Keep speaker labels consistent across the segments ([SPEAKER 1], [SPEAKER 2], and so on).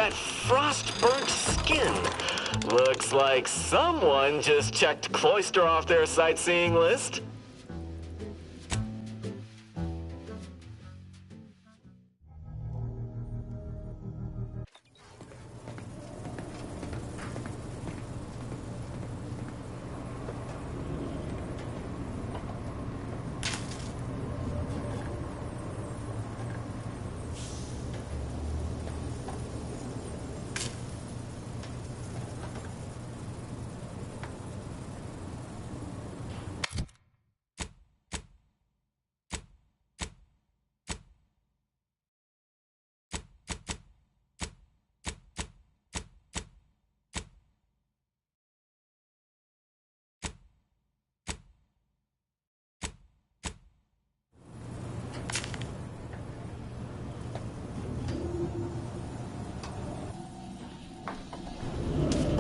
[SPEAKER 1] that frost-burnt skin. Looks like someone just checked Cloister off their sightseeing list.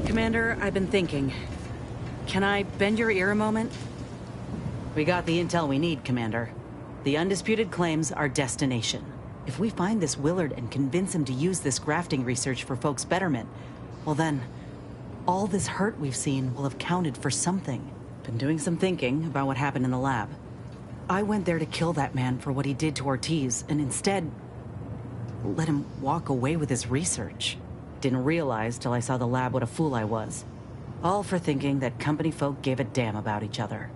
[SPEAKER 2] Commander, I've been thinking. Can I bend your ear a moment? We got the intel we need, Commander. The undisputed claims our destination. If we find this Willard and convince him to use this grafting research for folks' betterment, well then, all this hurt we've seen will have counted for something. Been doing some thinking about what happened in the lab. I went there to kill that man for what he did to Ortiz, and instead, let him walk away with his research. Didn't realize till I saw the lab what a fool I was. All for thinking that company folk gave a damn about each other.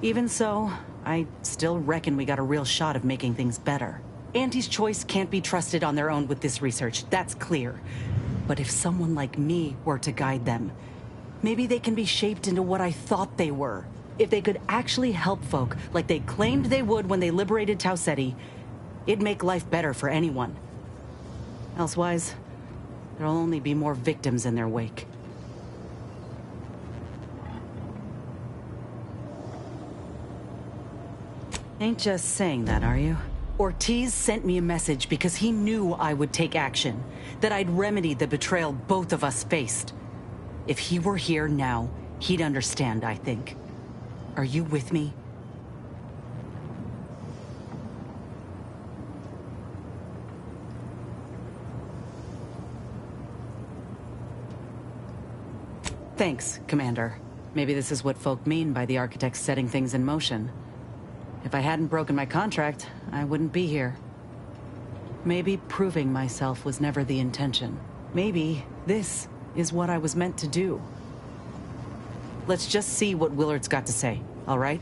[SPEAKER 2] Even so, I still reckon we got a real shot of making things better. Auntie's Choice can't be trusted on their own with this research, that's clear. But if someone like me were to guide them, maybe they can be shaped into what I thought they were. If they could actually help folk like they claimed they would when they liberated Tau Ceti, it'd make life better for anyone. Elsewise, there'll only be more victims in their wake. Ain't just saying that, are you? Ortiz sent me a message because he knew I would take action, that I'd remedy the betrayal both of us faced. If he were here now, he'd understand, I think. Are you with me? Thanks, Commander. Maybe this is what folk mean by the architects setting things in motion. If I hadn't broken my contract, I wouldn't be here. Maybe proving myself was never the intention. Maybe this is what I was meant to do. Let's just see what Willard's got to say, all right?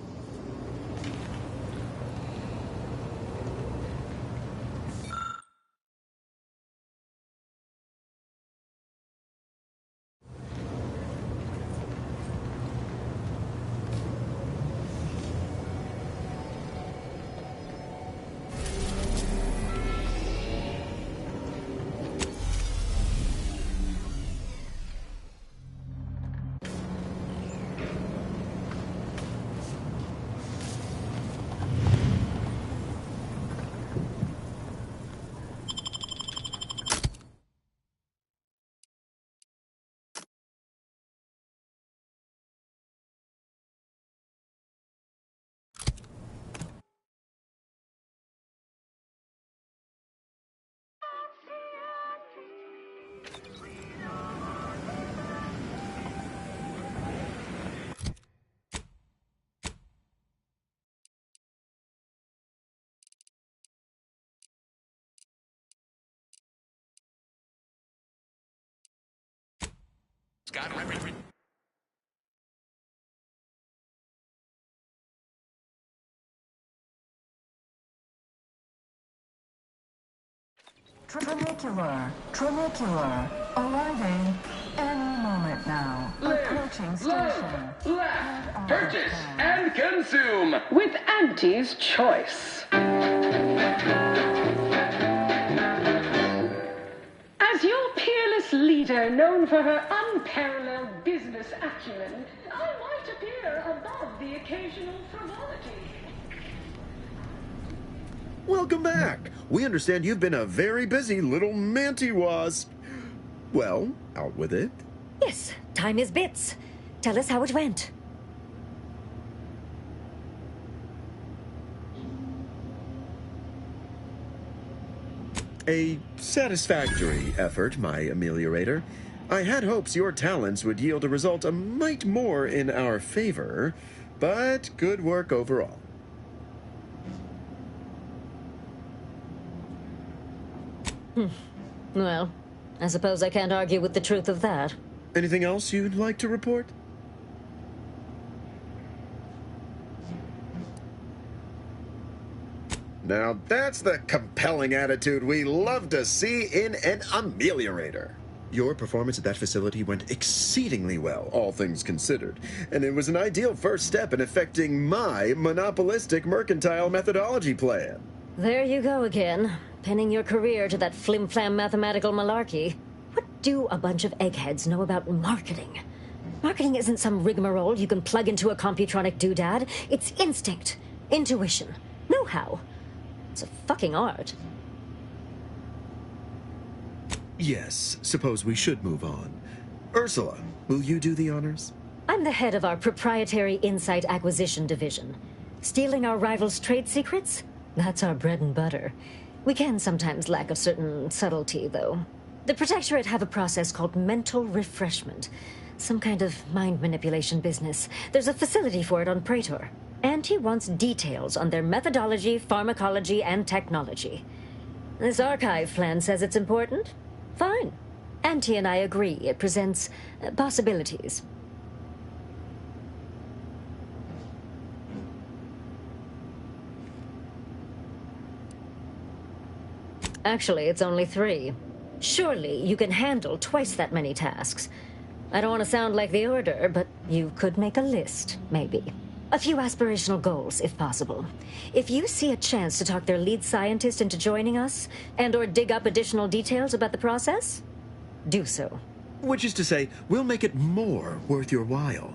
[SPEAKER 3] Trinicular, arriving any moment now. Approaching station.
[SPEAKER 4] Left, purchase, and consume with Auntie's Choice. As your peerless leader, known for her unparalleled business acumen, I might appear above the occasional frivolity.
[SPEAKER 5] Welcome back. We understand you've been a very busy little manty-wasp. Well, out with it.
[SPEAKER 6] Yes, time is bits. Tell us how it went.
[SPEAKER 5] A satisfactory effort, my ameliorator. I had hopes your talents would yield a result a mite more in our favor, but good work overall.
[SPEAKER 6] Well, I suppose I can't argue with the truth of that.
[SPEAKER 5] Anything else you'd like to report? Now that's the compelling attitude we love to see in an ameliorator. Your performance at that facility went exceedingly well, all things considered, and it was an ideal first step in effecting my monopolistic mercantile methodology plan.
[SPEAKER 6] There you go again, pinning your career to that flim-flam mathematical malarkey. What do a bunch of eggheads know about marketing? Marketing isn't some rigmarole you can plug into a computronic doodad. It's instinct, intuition, know-how. It's a fucking art.
[SPEAKER 5] Yes, suppose we should move on. Ursula, will you do the honors?
[SPEAKER 6] I'm the head of our proprietary insight acquisition division. Stealing our rivals' trade secrets? That's our bread and butter. We can sometimes lack a certain subtlety, though. The Protectorate have a process called mental refreshment. Some kind of mind manipulation business. There's a facility for it on Praetor. And he wants details on their methodology, pharmacology, and technology. This archive plan says it's important. Fine. Auntie and I agree it presents possibilities. Actually, it's only 3. Surely you can handle twice that many tasks. I don't want to sound like the Order, but you could make a list, maybe. A few aspirational goals, if possible. If you see a chance to talk their lead scientist into joining us, and/or dig up additional details about the process, do so.
[SPEAKER 5] Which is to say, we'll make it more worth your while.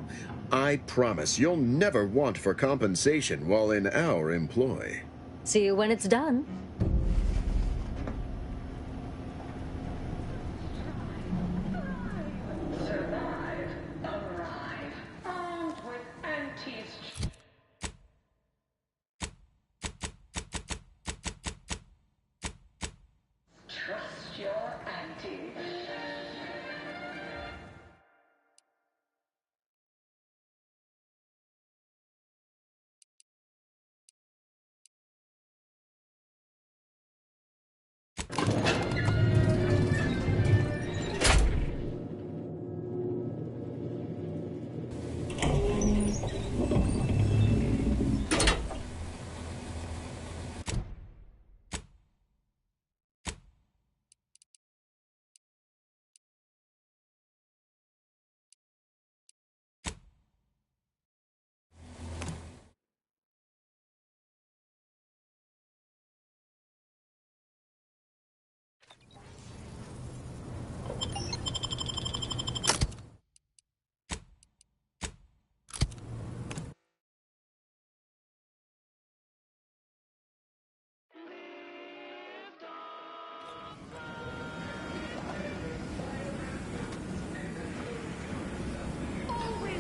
[SPEAKER 5] I promise you'll never want for compensation while in our employ.
[SPEAKER 6] See you when it's done.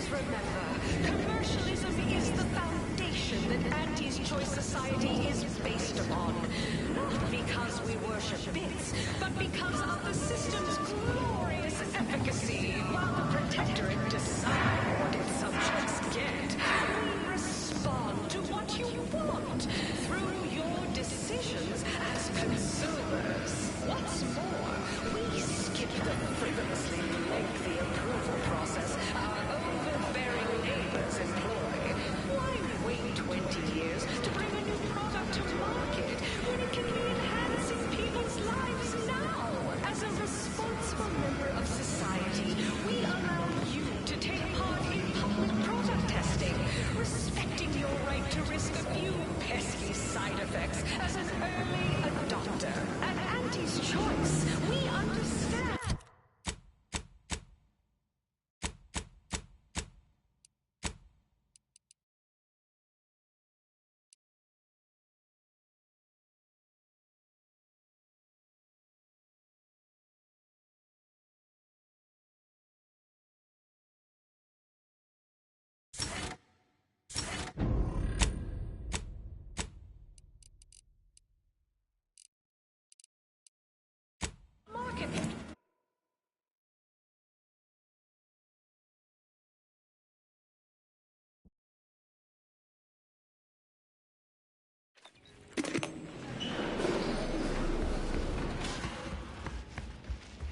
[SPEAKER 7] Remember, commercialism is the foundation that Auntie's Choice Society is based upon. Not because we worship bits, but because of the system's glorious efficacy. While the Protectorate decide what its subjects get, we respond to what you want through your decisions as consumers. What's more, we skip the frivolously lengthy approval process our overbearing neighbors employ. Why wait 20 years to bring a new product to market when it can be enhancing people's lives now? As a responsible member of society, we allow you to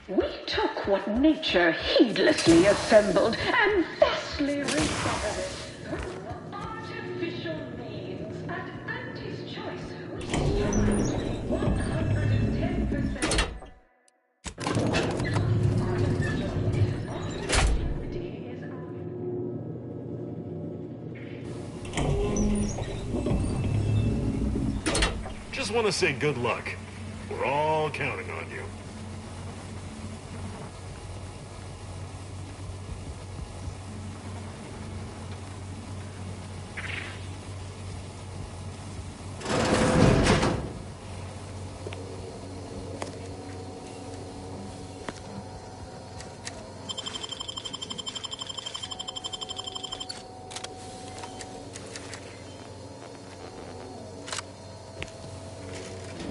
[SPEAKER 4] We took what nature heedlessly assembled and vastly recovered it through artificial means. At Auntie's choice, we strive to be 110%.
[SPEAKER 8] Just want to say good luck. We're all counting on you.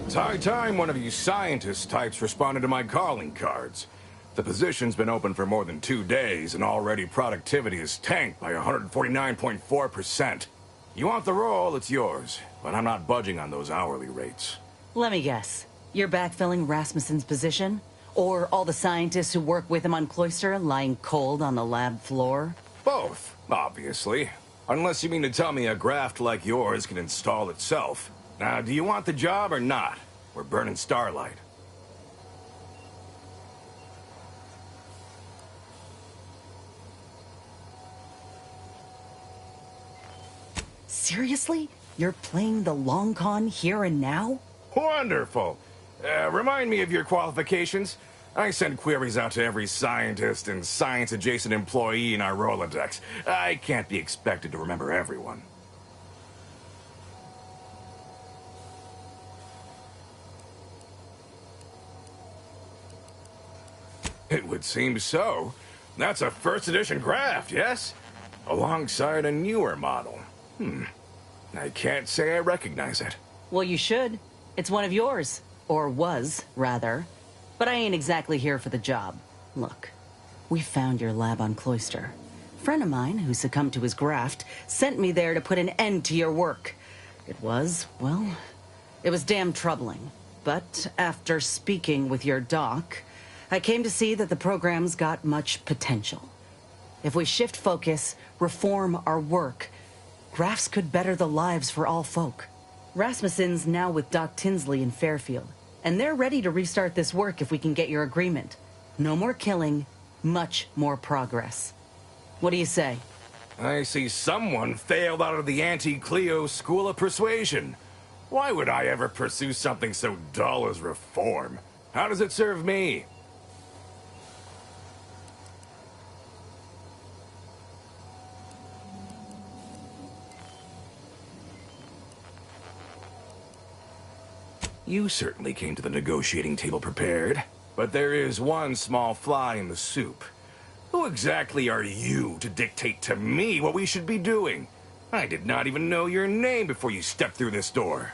[SPEAKER 9] It's high time one of you scientist types responded to my calling cards. The position's been open for more than 2 days, and already productivity is tanked by 149.4%. You want the role, it's yours, but I'm not budging on those hourly rates.
[SPEAKER 2] Let me guess. You're backfilling Rasmussen's position? Or all the scientists who work with him on Cloister lying cold on the lab floor?
[SPEAKER 9] Both, obviously. Unless you mean to tell me a graft like yours can install itself. Now, do you want the job or not? We're burning starlight.
[SPEAKER 2] Seriously? You're playing the long con here and now?
[SPEAKER 9] Wonderful. Remind me of your qualifications. I send queries out to every scientist and science-adjacent employee in our Rolodex. I can't be expected to remember everyone. It would seem so. That's a first edition graft, yes? Alongside a newer model. I can't say I recognize it.
[SPEAKER 2] Well, you should. It's one of yours. Or was, rather. But I ain't exactly here for the job. Look, we found your lab on Cloister. A friend of mine who succumbed to his graft sent me there to put an end to your work. It was, well, it was damn troubling. But after speaking with your doc, I came to see that the program's got much potential. If we shift focus, reform our work, grafts could better the lives for all folk. Rasmussen's now with Doc Tinsley in Fairfield, and they're ready to restart this work if we can get your agreement. No more killing, much more progress. What do you say?
[SPEAKER 9] I see someone failed out of the anti-Cleo School of Persuasion. Why would I ever pursue something so dull as reform? How does it serve me? You certainly came to the negotiating table prepared. But there is one small fly in the soup. Who exactly are you to dictate to me what we should be doing? I did not even know your name before you stepped through this door.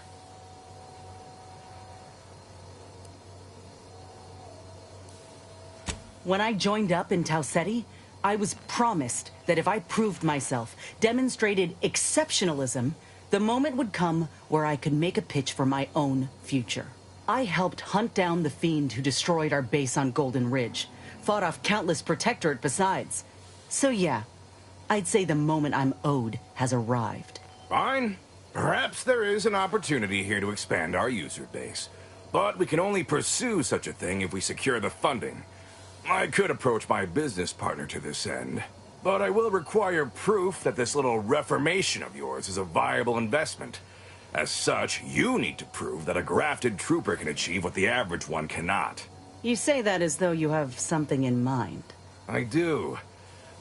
[SPEAKER 2] When I joined up in Tau Ceti, I was promised that if I proved myself, demonstrated exceptionalism, the moment would come where I could make a pitch for my own future. I helped hunt down the fiend who destroyed our base on Golden Ridge, fought off countless Protectorate besides. So yeah, I'd say the moment I'm owed has arrived.
[SPEAKER 9] Fine. Perhaps there is an opportunity here to expand our user base. But we can only pursue such a thing if we secure the funding. I could approach my business partner to this end, but I will require proof that this little reformation of yours is a viable investment. As such, you need to prove that a grafted trooper can achieve what the average one cannot.
[SPEAKER 2] You say that as though you have something in mind.
[SPEAKER 9] I do.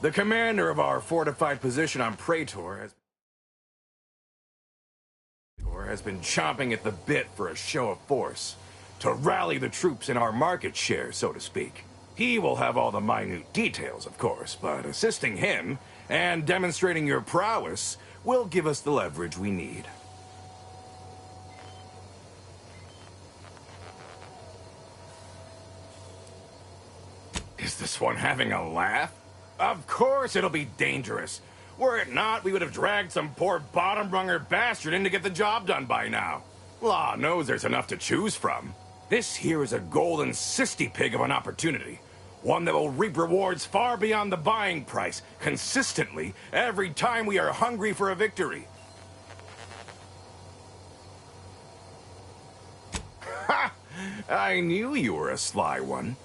[SPEAKER 9] The commander of our fortified position on Praetor has been chomping at the bit for a show of force, to rally the troops in our market share, so to speak. He will have all the minute details, of course, but assisting him and demonstrating your prowess will give us the leverage we need. Is this one having a laugh? Of course it'll be dangerous. Were it not, we would have dragged some poor bottom-runger bastard in to get the job done by now. Law knows there's enough to choose from. This here is a golden cysty pig of an opportunity. One that will reap rewards far beyond the buying price, consistently, every time we are hungry for a victory. Ha! I knew you were a sly one.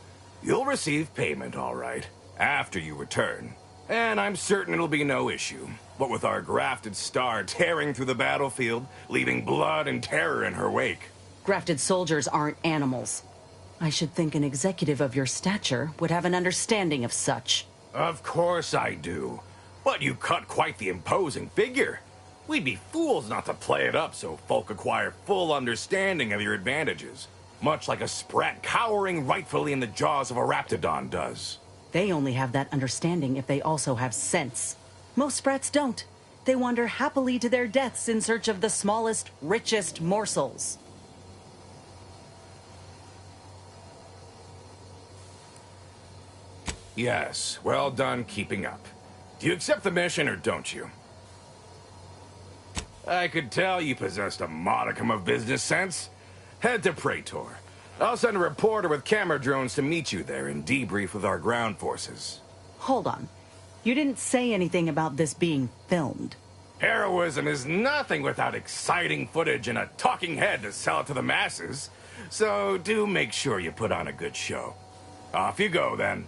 [SPEAKER 9] You'll receive payment, all right, after you return. And I'm certain it'll be no issue. What with our grafted star tearing through the battlefield, leaving blood and terror in her wake.
[SPEAKER 2] Grafted soldiers aren't animals. I should think an executive of your stature would have an understanding of such.
[SPEAKER 9] Of course I do. But you cut quite the imposing figure. We'd be fools not to play it up so folk acquire full understanding of your advantages. Much like a sprat cowering rightfully in the jaws of a raptidon does.
[SPEAKER 2] They only have that understanding if they also have sense. Most sprats don't. They wander happily to their deaths in search of the smallest, richest morsels.
[SPEAKER 9] Yes, well done keeping up. Do you accept the mission or don't you? I could tell you possessed a modicum of business sense. Head to Praetor. I'll send a reporter with camera drones to meet you there and debrief with our ground forces.
[SPEAKER 2] Hold on. You didn't say anything about this being filmed.
[SPEAKER 9] Heroism is nothing without exciting footage and a talking head to sell it to the masses. So do make sure you put on a good show. Off you go, then.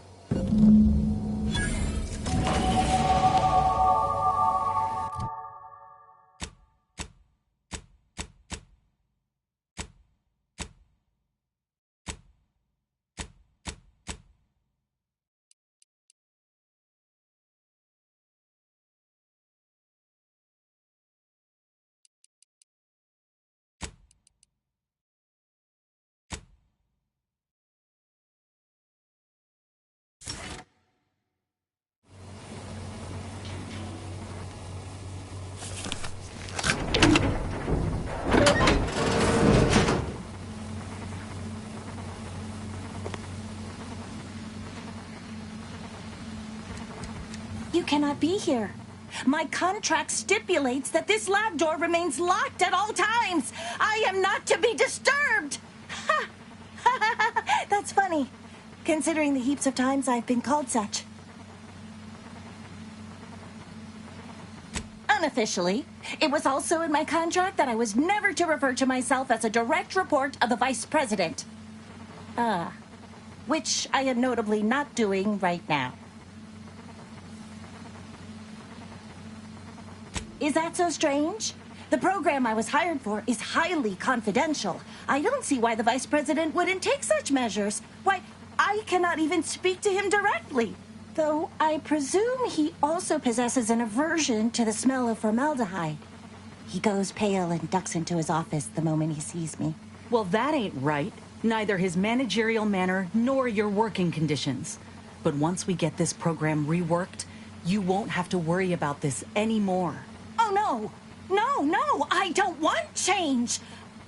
[SPEAKER 10] You cannot be here. My contract stipulates that this lab door remains locked at all times. I am not to be disturbed. Ha! That's funny, considering the heaps of times I've been called such. Unofficially, it was also in my contract that I was never to refer to myself as a direct report of the Vice President. Which I am notably not doing right now. Is that so strange? The program I was hired for is highly confidential. I don't see why the Vice President wouldn't take such measures. Why, I cannot even speak to him directly. Though I presume he also possesses an aversion to the smell of formaldehyde. He goes pale and ducks into his office the moment he sees me.
[SPEAKER 2] Well, that ain't right. Neither his managerial manner nor your working conditions. But once we get this program reworked, you won't have to worry about this anymore.
[SPEAKER 10] Oh, no. No, I don't want change.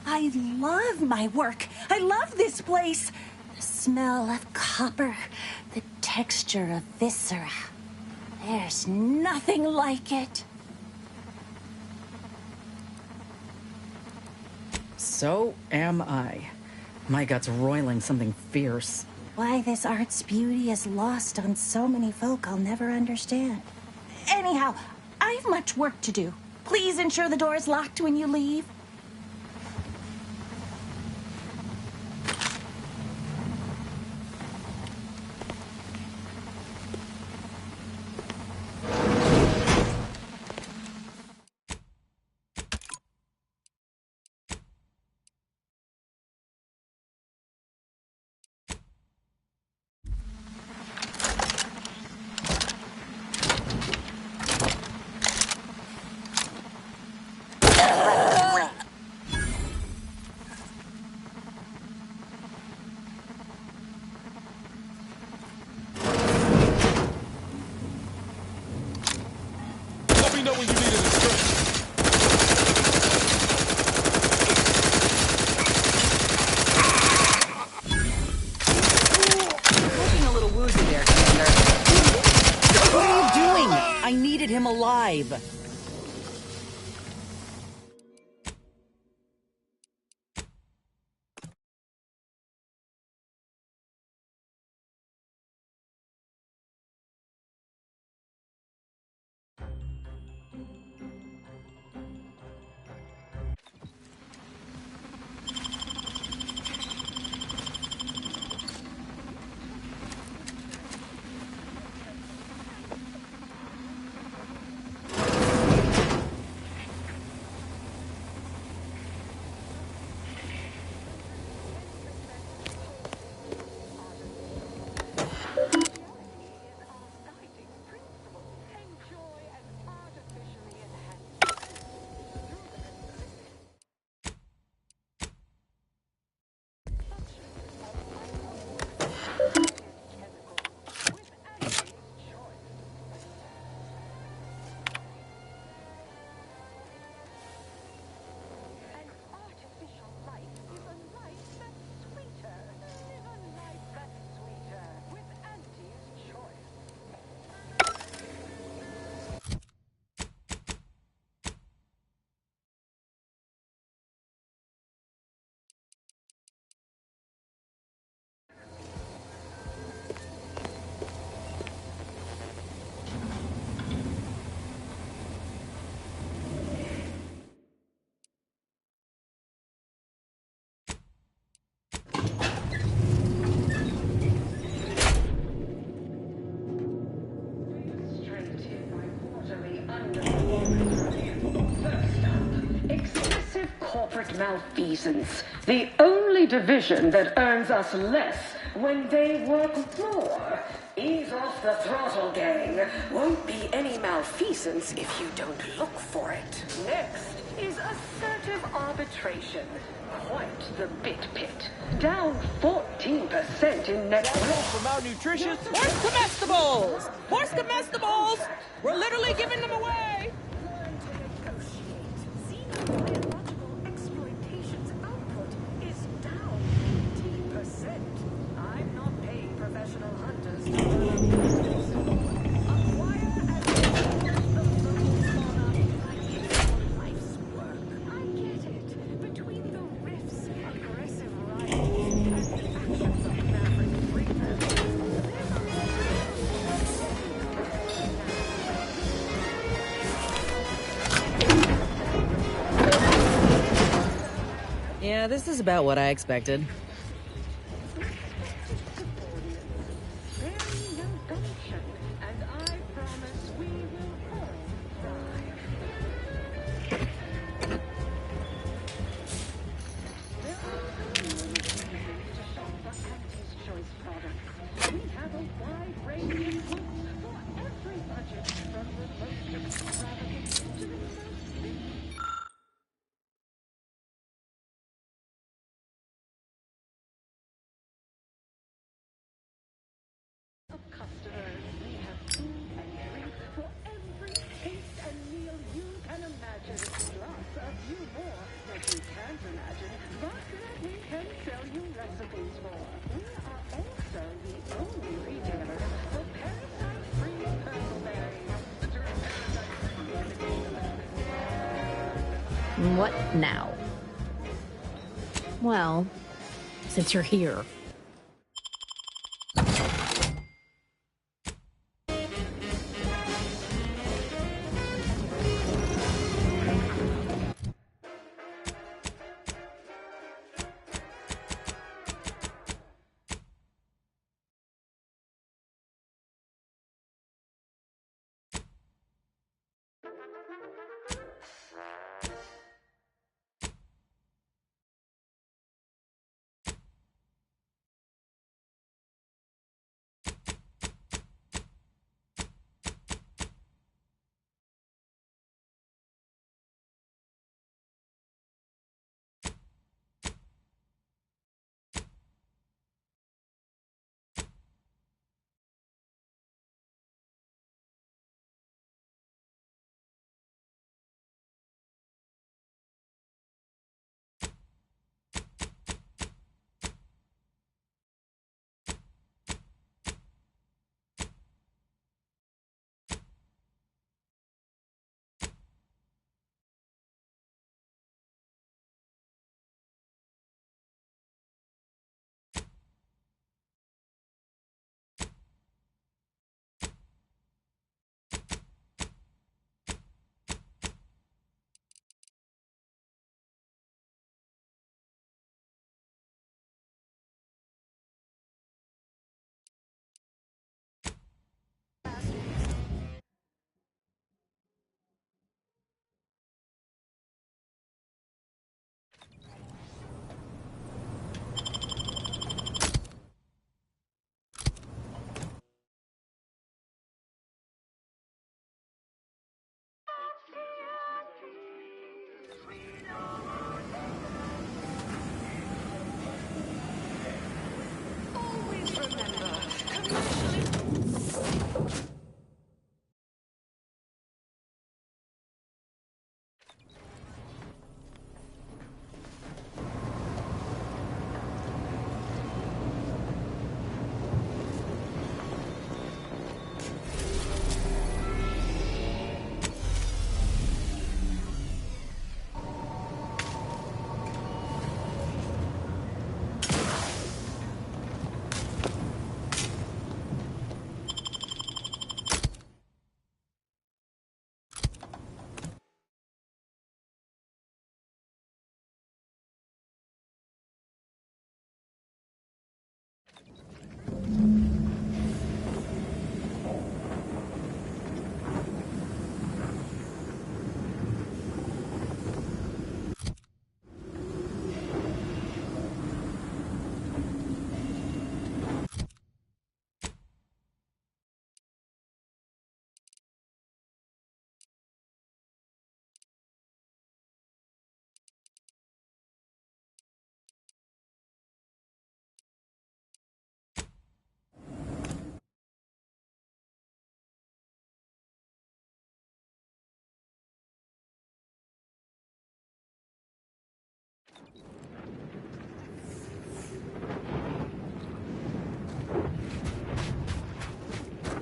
[SPEAKER 10] I love my work. I love this place. The smell of copper, the texture of viscera. There's nothing like it.
[SPEAKER 2] So am I. My gut's roiling something fierce.
[SPEAKER 10] Why this art's beauty is lost on so many folk I'll never understand. Anyhow, I've much work to do. Please ensure the door is locked when you leave.
[SPEAKER 11] Know when you need an instruction.
[SPEAKER 2] Looking a little woozy there, Commander. What are you doing? I needed him alive.
[SPEAKER 4] malfeasance. The only division that earns us less when they work more. Ease off the throttle, gang. Won't be any malfeasance if you don't look for it. Next is assertive arbitration. Quite the bit pit. Down 14% in net
[SPEAKER 12] For malnutritious horse comestibles! Horse comestibles! We're literally giving them away!
[SPEAKER 7] Learn to negotiate. Xenobiological exploitation's output is down 18%. I'm not paying professional hunters to run up business. Acquire and export the local fauna. I pay for life's work. I get it. Between the rifts, aggressive rivals, and the actions of maverick freedmen, there's
[SPEAKER 2] Yeah, this is about what I expected.
[SPEAKER 4] and I promise we will all thrive. There are so many reasons to shop for Auntie's Choice products. We have a wide range of goods for every budget, from the most extravagant to the most of customers. We have food and drink for every taste and meal you can imagine, plus a few more that you can't imagine, but that we can sell you recipes for. We are also the only retailer for parasite-free purple berries.
[SPEAKER 6] What now? Well, since you're here.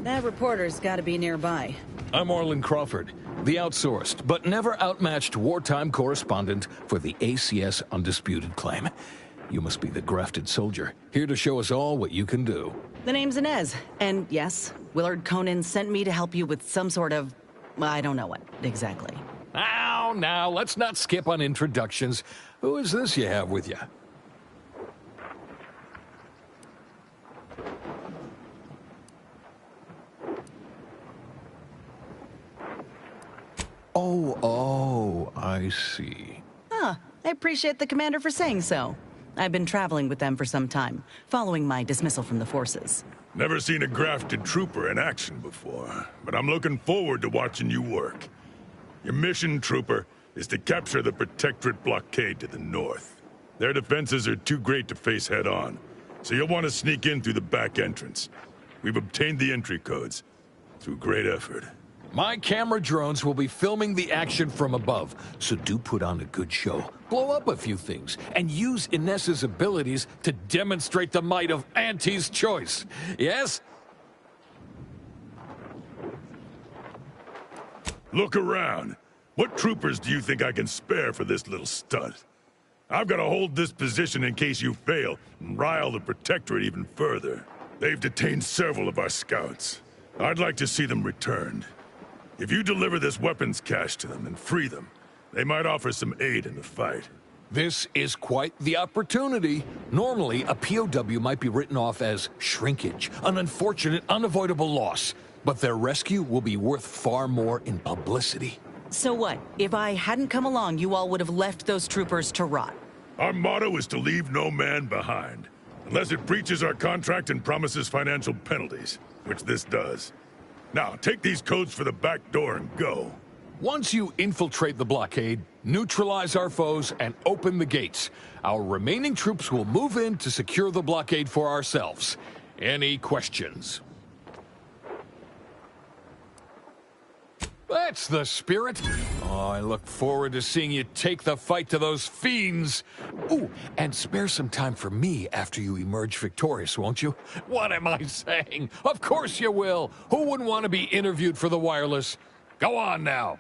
[SPEAKER 2] That reporter's gotta be nearby.
[SPEAKER 13] I'm Arlen Crawford, the outsourced but never outmatched wartime correspondent for the ACS Undisputed Claim. You must be the grafted soldier, here to show us all what you can do.
[SPEAKER 2] The name's Inez, and yes, Willard Conan sent me to help you with some sort of... I don't know what, exactly.
[SPEAKER 13] Now, let's not skip on introductions. Who is this you have with you? Oh, I see.
[SPEAKER 2] Huh, I appreciate the commander for saying so. I've been traveling with them for some time, following my dismissal from the forces.
[SPEAKER 14] Never seen a grafted trooper in action before, but I'm looking forward to watching you work. Your mission, trooper, is to capture the Protectorate blockade to the north. Their defenses are too great to face head-on, so you'll want to sneak in through the back entrance. We've obtained the entry codes through great effort.
[SPEAKER 13] My camera drones will be filming the action from above, so do put on a good show. Blow up a few things, and use Inez's abilities to demonstrate the might of Auntie's choice. Yes?
[SPEAKER 14] Look around. What troopers do you think I can spare for this little stunt? I've got to hold this position in case you fail and rile the Protectorate even further. They've detained several of our scouts. I'd like to see them returned. If you deliver this weapons cache to them and free them, they might offer some aid in the fight.
[SPEAKER 13] This is quite the opportunity. Normally, a POW might be written off as shrinkage, an unfortunate, unavoidable loss. But their rescue will be worth far more in publicity.
[SPEAKER 2] So what? If I hadn't come along, you all would have left those troopers to rot.
[SPEAKER 14] Our motto is to leave no man behind, unless it breaches our contract and promises financial penalties, which this does. Now, take these codes for the back door and go.
[SPEAKER 13] Once you infiltrate the blockade, neutralize our foes, and open the gates, our remaining troops will move in to secure the blockade for ourselves. Any questions? That's the spirit. Oh, I look forward to seeing you take the fight to those fiends. Ooh, and spare some time for me after you emerge victorious, won't you? What am I saying? Of course you will. Who wouldn't want to be interviewed for the wireless? Go on now.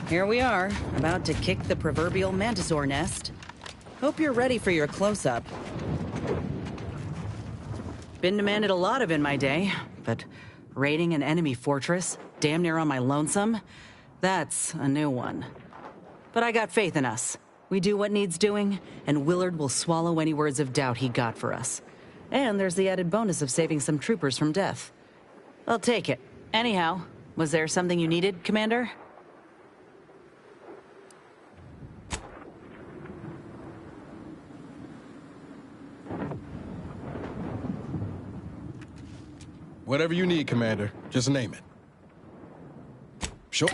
[SPEAKER 2] here we are, about to kick the proverbial mantisaur nest. Hope you're ready for your close-up. Been demanded a lot of in my day, but raiding an enemy fortress, damn near on my lonesome, that's a new one. But I got faith in us. We do what needs doing, and Willard will swallow any words of doubt he got for us. And there's the added bonus of saving some troopers from death. I'll take it. Anyhow, was there something you needed, Commander?
[SPEAKER 11] Whatever you need, Commander. Just name it. Sure.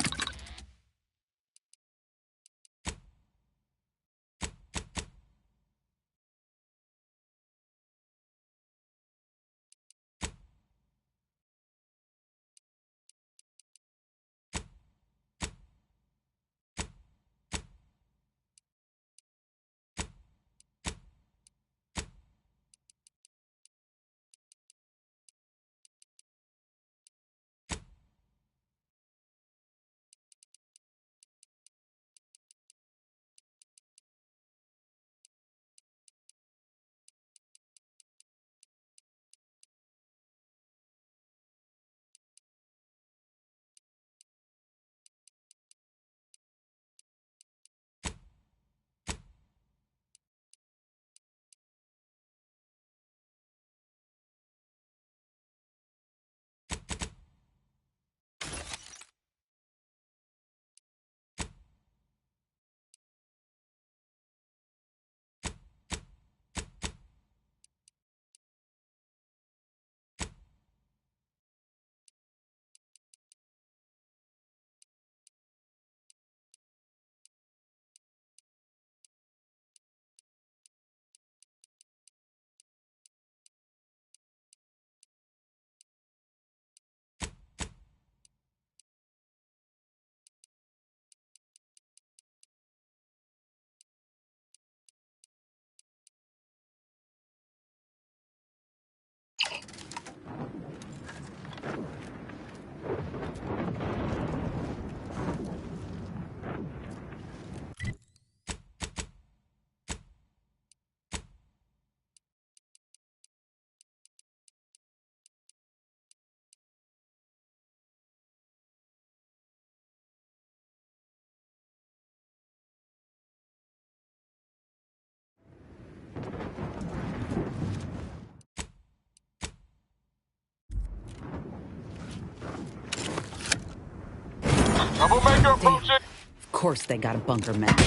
[SPEAKER 2] Troublemaker approaching! Of course they got a bunker map.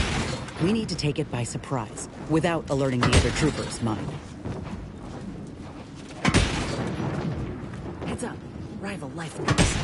[SPEAKER 2] We need to take it by surprise, without alerting the other troopers, mind. Heads up. Rival lifelines.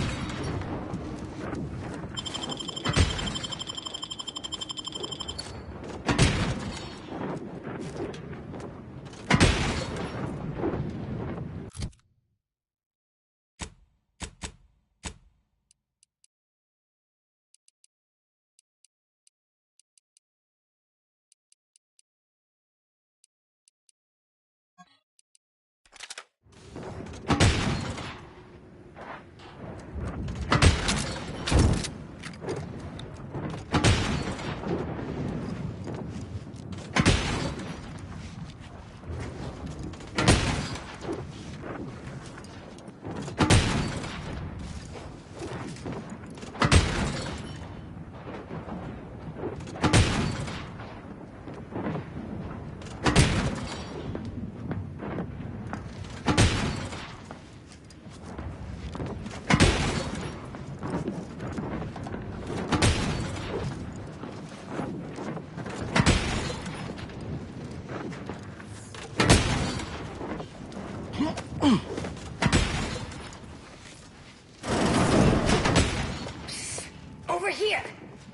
[SPEAKER 15] Over here!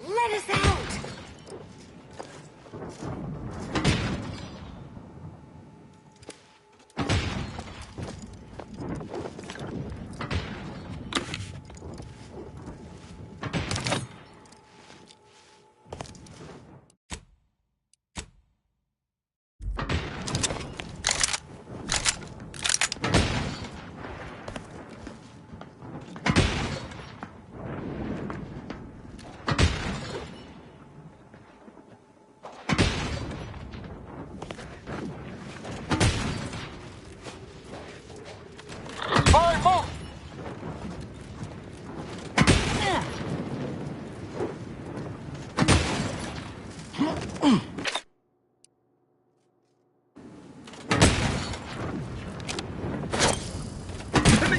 [SPEAKER 15] Let us out!
[SPEAKER 13] All right, move! Let me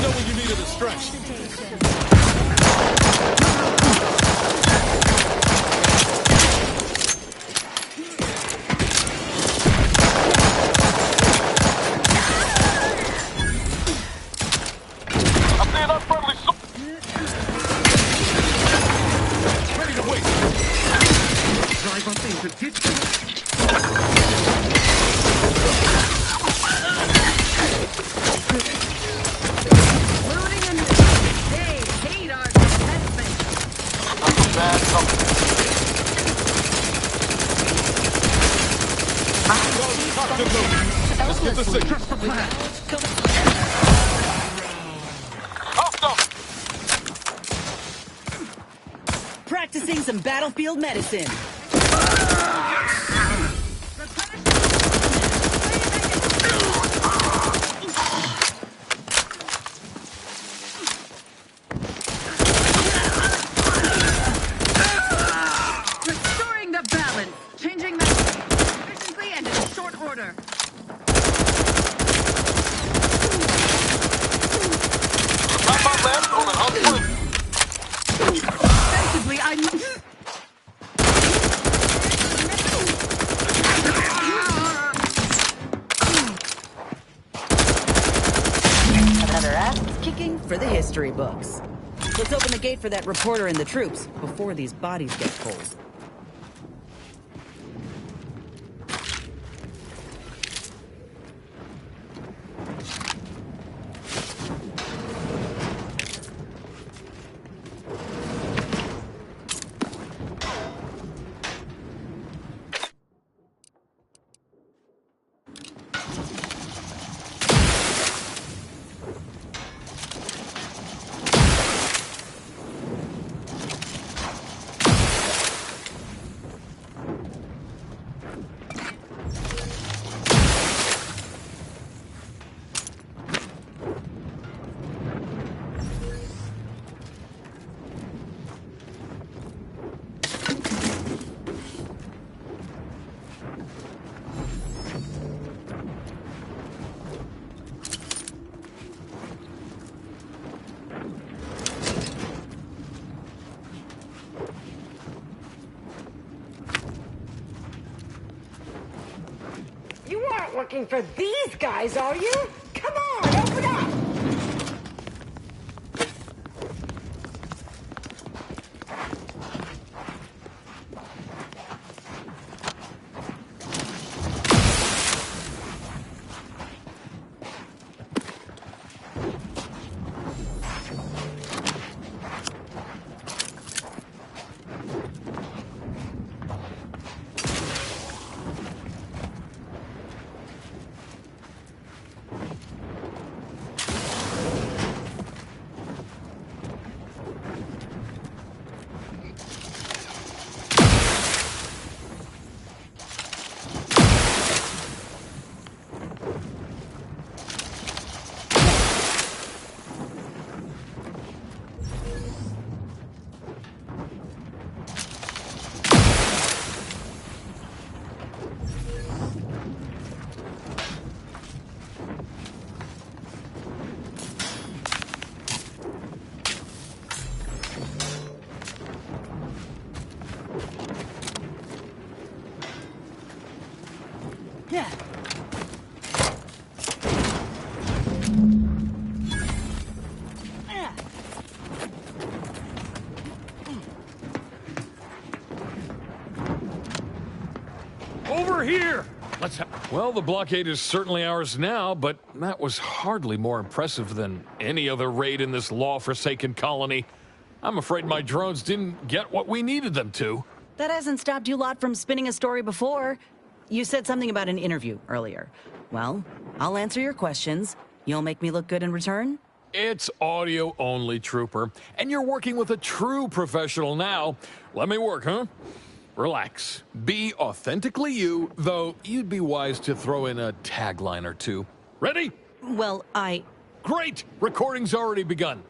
[SPEAKER 13] know when you need a distraction. I'm seeing unfriendly ready to wait.
[SPEAKER 16] Drive us into ditch.
[SPEAKER 7] Looting and they hate our defensemen.
[SPEAKER 13] That's a bad company. Let's get the signal.
[SPEAKER 16] Just the plan.
[SPEAKER 2] Practicing some battlefield medicine.
[SPEAKER 7] Restoring the balance. Changing the efficiently and in short order.
[SPEAKER 13] Got my left on an unfriendly.
[SPEAKER 7] Effectively, I'm...
[SPEAKER 2] Another ass kicking for the history books. Let's open the gate for that reporter and the troops before these bodies get cold.
[SPEAKER 15] You aren't looking for these guys, are you? Come on, open up!
[SPEAKER 2] Yeah.
[SPEAKER 13] Over here! Well, the blockade is certainly ours now, but that was hardly more impressive than any other raid in this law-forsaken colony. I'm afraid my drones didn't get what we needed them to.
[SPEAKER 2] That hasn't stopped you lot from spinning a story before. You said something about an interview earlier. Well, I'll answer your questions. You'll make me look good in return?
[SPEAKER 13] It's audio only, Trooper. And you're working with a true professional now. Let me work, huh? Relax. Be authentically you, though you'd be wise to throw in a tagline or two. Ready?
[SPEAKER 2] Well,
[SPEAKER 13] Great! Recording's already begun.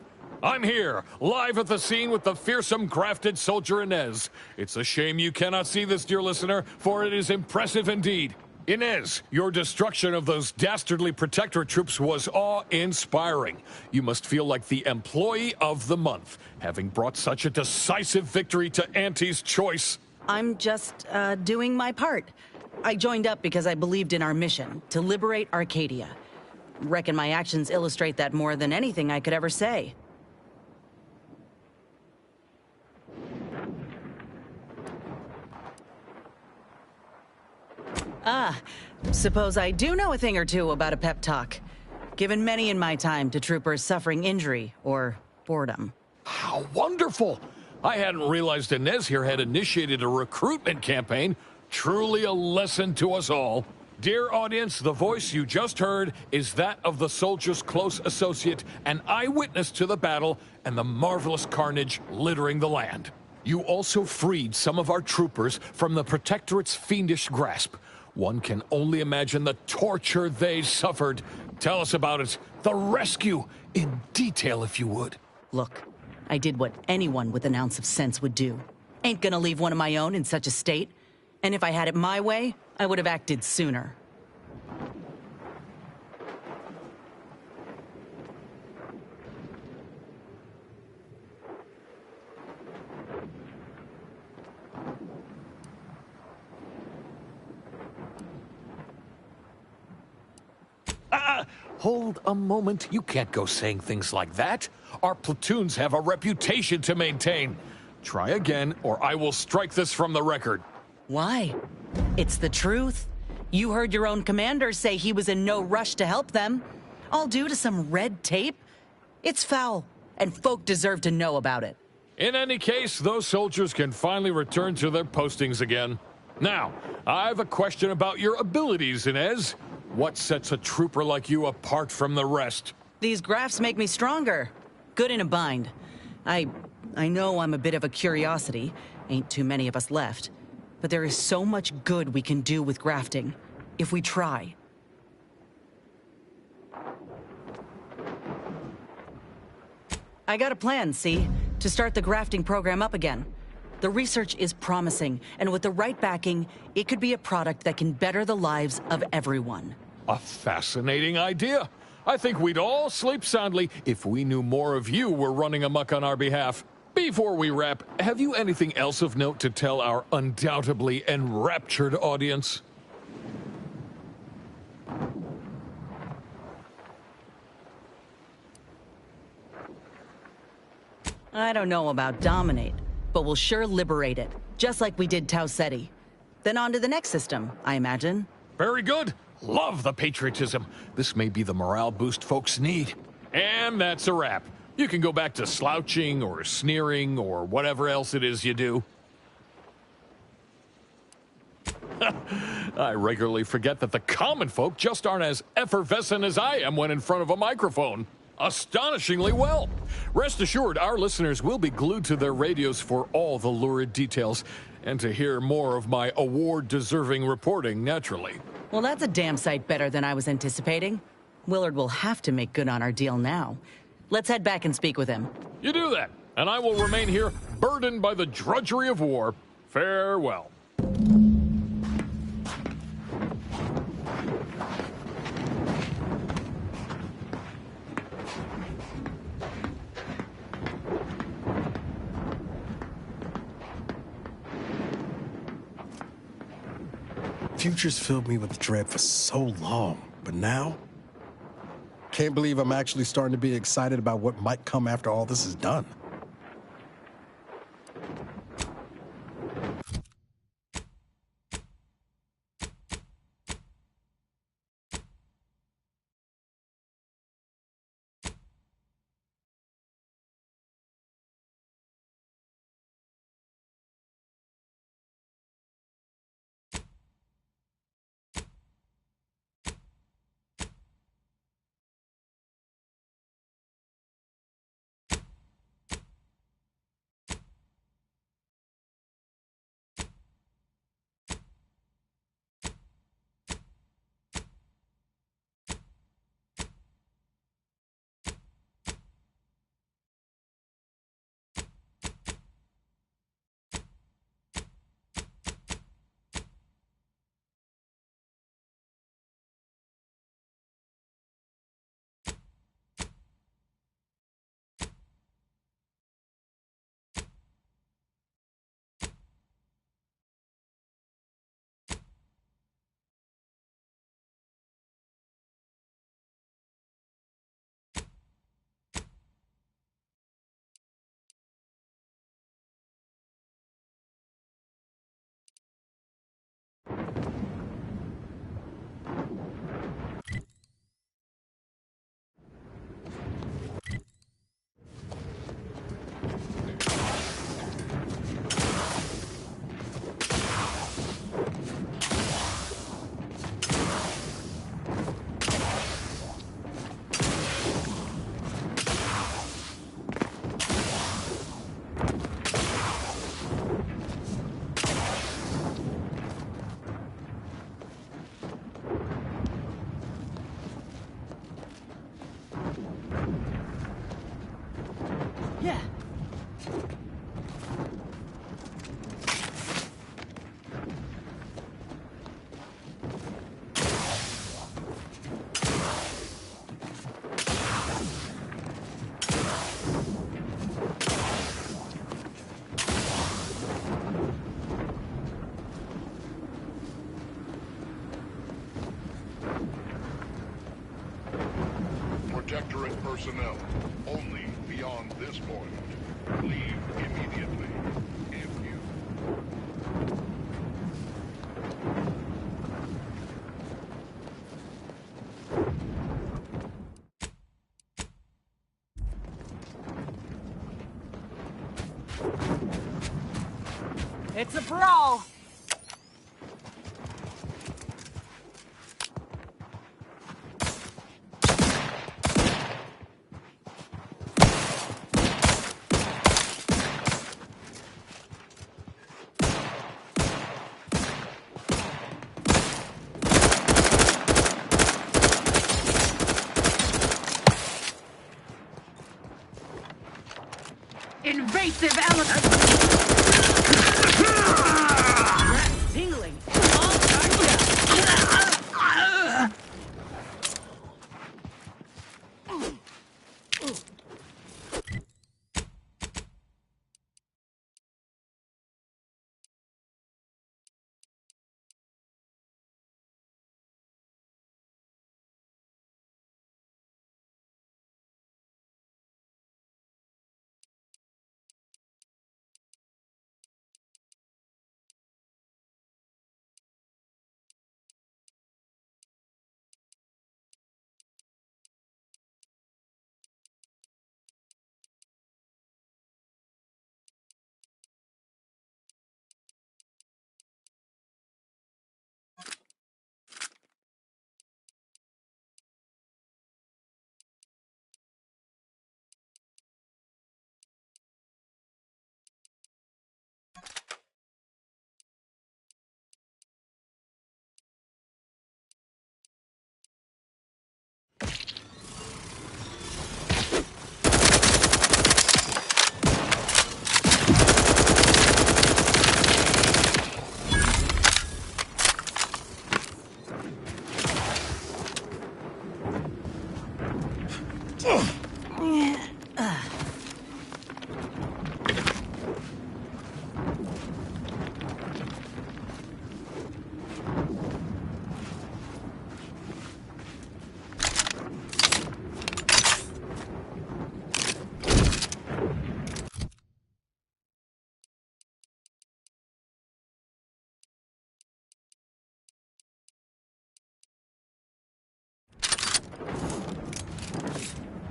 [SPEAKER 13] I'm here, live at the scene with the fearsome grafted soldier Inez. It's a shame you cannot see this, dear listener, for it is impressive indeed. Inez, your destruction of those dastardly Protectorate troops was awe-inspiring. You must feel like the employee of the month, having brought such a decisive victory to Auntie's choice.
[SPEAKER 2] I'm just, doing my part. I joined up because I believed in our mission, to liberate Arcadia. Reckon my actions illustrate that more than anything I could ever say. Suppose I do know a thing or two about a pep talk. Given many in my time to troopers suffering injury or boredom.
[SPEAKER 13] How wonderful! I hadn't realized Inez here had initiated a recruitment campaign. Truly a lesson to us all. Dear audience, the voice you just heard is that of the soldier's close associate, an eyewitness to the battle and the marvelous carnage littering the land. You also freed some of our troopers from the Protectorate's fiendish grasp. One can only imagine the torture they suffered. Tell us about it. The rescue, in detail if you would.
[SPEAKER 2] Look, I did what anyone with an ounce of sense would do. Ain't gonna leave one of my own in such a state. And if I had it my way, I would have acted sooner.
[SPEAKER 13] Hold a moment. You can't go saying things like that. Our platoons have a reputation to maintain. Try again, or I will strike this from the record.
[SPEAKER 2] Why? It's the truth. You heard your own commander say he was in no rush to help them. All due to some red tape? It's foul, and folk deserve to know about it.
[SPEAKER 13] In any case, those soldiers can finally return to their postings again. Now, I have a question about your abilities, Inez. What sets a trooper like you apart from the rest?
[SPEAKER 2] These graphs make me stronger. Good in a bind. I know I'm a bit of a curiosity. Ain't too many of us left. But there is so much good we can do with grafting, if we try. I got a plan, see? To start the grafting program up again. The research is promising, and with the right backing, it could be a product that can better the lives of everyone.
[SPEAKER 13] A fascinating idea. I think we'd all sleep soundly if we knew more of you were running amok on our behalf. Before we wrap, have you anything else of note to tell our undoubtedly enraptured audience?
[SPEAKER 2] I don't know about dominate, but we'll sure liberate it, just like we did Tau Ceti. Then on to the next system, I imagine.
[SPEAKER 13] Very good. Love the patriotism. This may be the morale boost folks need. And that's a wrap. You can go back to slouching or sneering or whatever else it is you do. I regularly forget that the common folk just aren't as effervescent as I am when in front of a microphone. Astonishingly well. Rest assured, our listeners will be glued to their radios for all the lurid details and to hear more of my award-deserving reporting, naturally.
[SPEAKER 2] Well, that's a damn sight better than I was anticipating. Willard will have to make good on our deal now. Let's head back and speak with him.
[SPEAKER 13] You do that, and I will remain here, burdened by the drudgery of war. Farewell.
[SPEAKER 11] Future's filled me with dread for so long, but now? Can't believe I'm actually starting to be excited about what might come after all this is done.
[SPEAKER 2] Yeah.
[SPEAKER 17] Protectorate personnel, only beyond this point. Leave immediately, if you...
[SPEAKER 12] It's a brawl.
[SPEAKER 7] Invasive elements!
[SPEAKER 2] Tingling.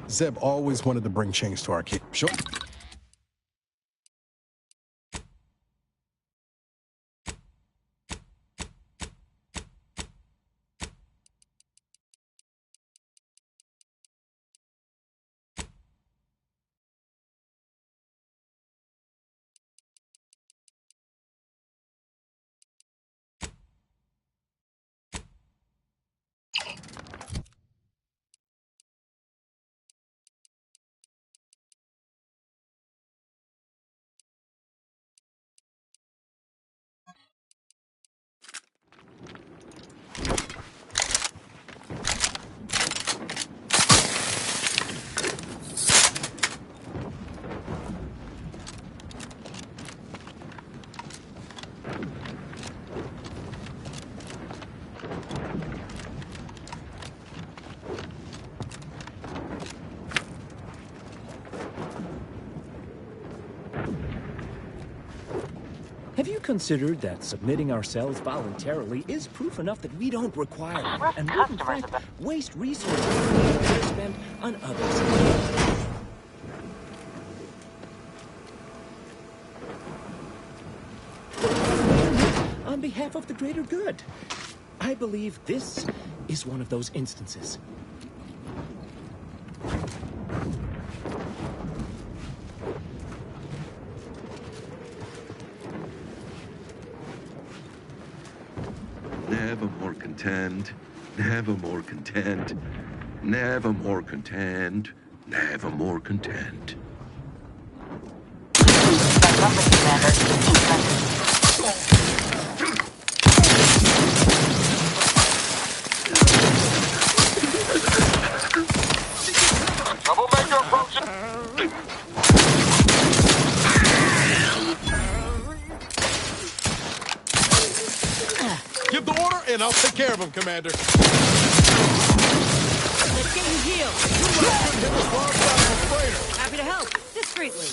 [SPEAKER 11] Zeb always wanted to bring change to our kid. Sure.
[SPEAKER 18] Have you considered that submitting ourselves voluntarily is proof enough that we don't require and would in fact waste resources we spent on others? On behalf of the greater good, I believe this is one of those instances.
[SPEAKER 16] Never more content, never more content, never more content, never more content.
[SPEAKER 19] company, Commander. Keep running.
[SPEAKER 20] Troublemaker approaching.
[SPEAKER 11] Give the order, and I'll take care of him, Commander.
[SPEAKER 2] Let's get you healed. Happy to help. Discreetly.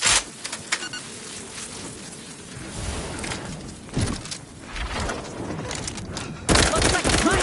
[SPEAKER 2] Looks like a fight.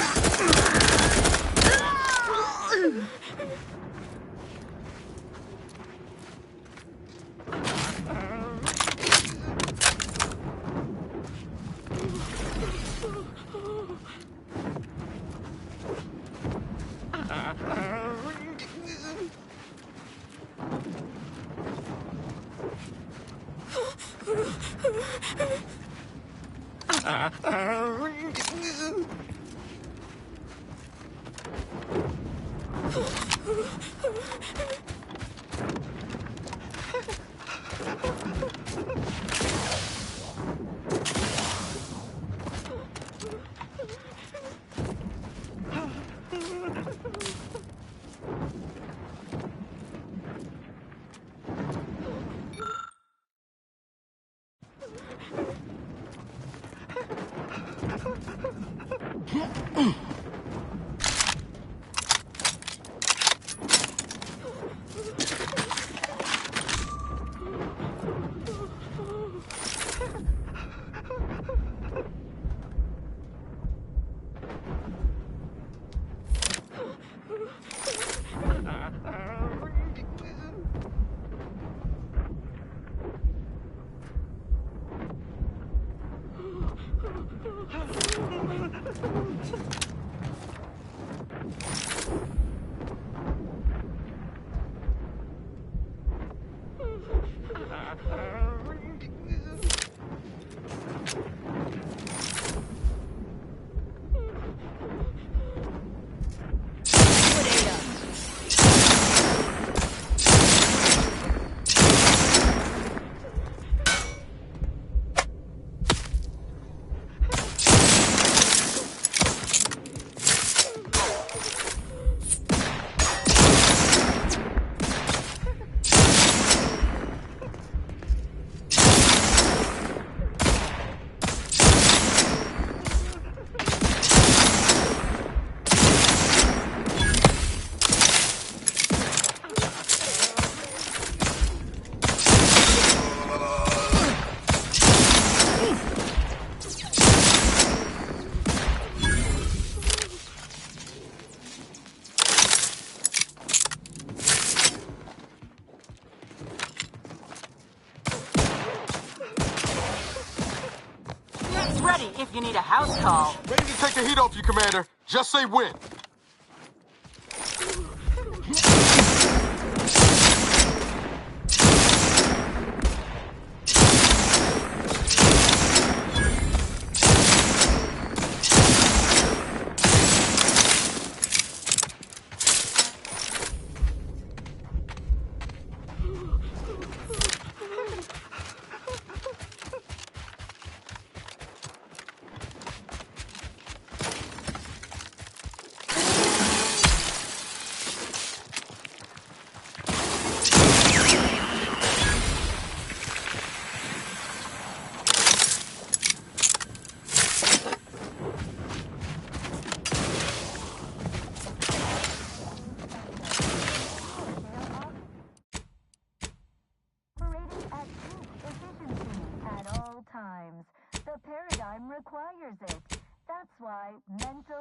[SPEAKER 19] Ready if you need a house call.
[SPEAKER 20] Ready to take the heat off you, Commander. Just say when.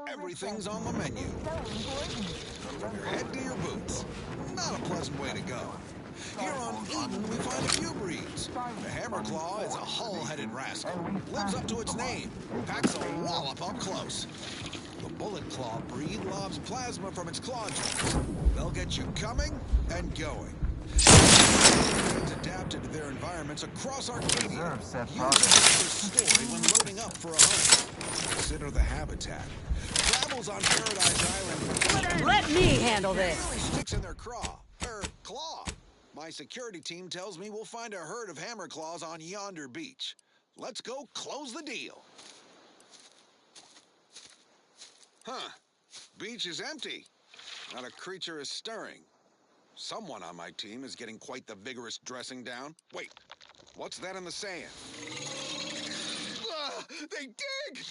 [SPEAKER 21] Everything's on the menu. From your head to your boots. Not a pleasant way to go. Here on Eden, we find a few breeds. The Hammerclaw is a hull-headed rascal. Lives up to its name. Packs a wallop up close. The Bullet Claw breed lobs plasma from its claw joints. They'll get you coming and going. It's adapted to their environments across Arcadia. Use it for story when loading up for a hunt. Consider the habitat. Travels on Paradise Island.
[SPEAKER 2] Let me handle this.
[SPEAKER 21] Sticks in their claw. My security team tells me we'll find a herd of hammerclaws on yonder beach. Let's go close the deal. Huh. Beach is empty. Not a creature is stirring. Someone on my team is getting quite the vigorous dressing down. Wait, what's that in the sand? They dig!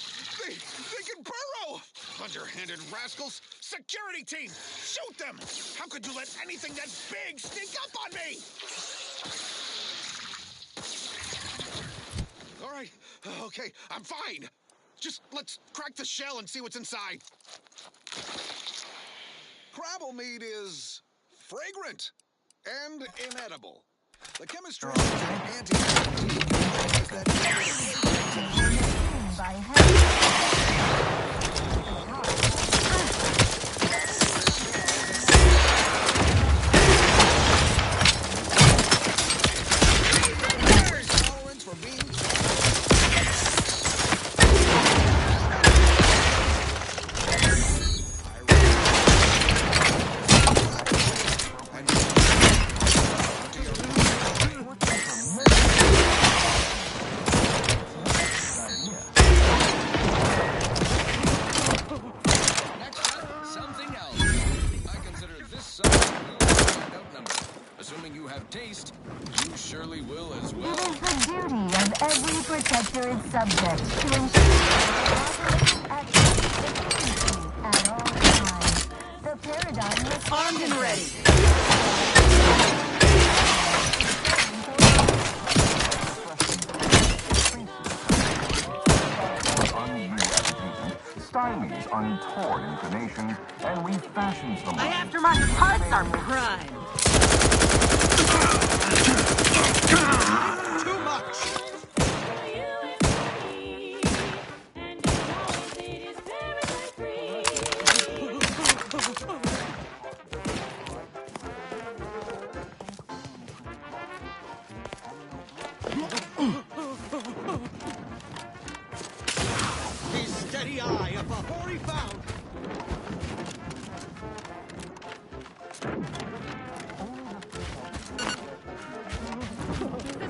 [SPEAKER 21] They can burrow! Underhanded rascals! Security team! Shoot them! How could you let anything that big sneak up on me? All right, okay, I'm fine. Just let's crack the shell and see what's inside. Crabble meat is fragrant and inedible. The chemistry is tolerance for being taste, you surely will as well.
[SPEAKER 3] It is the duty of every protector and subject to ensure efficiency at all times. The paradigm is
[SPEAKER 2] armed and ready.
[SPEAKER 1] Stymies untoward inclinations, and we fashions them.
[SPEAKER 2] My aftermarket parts are prime.
[SPEAKER 1] Too much!
[SPEAKER 18] His steady eye of a hoary found.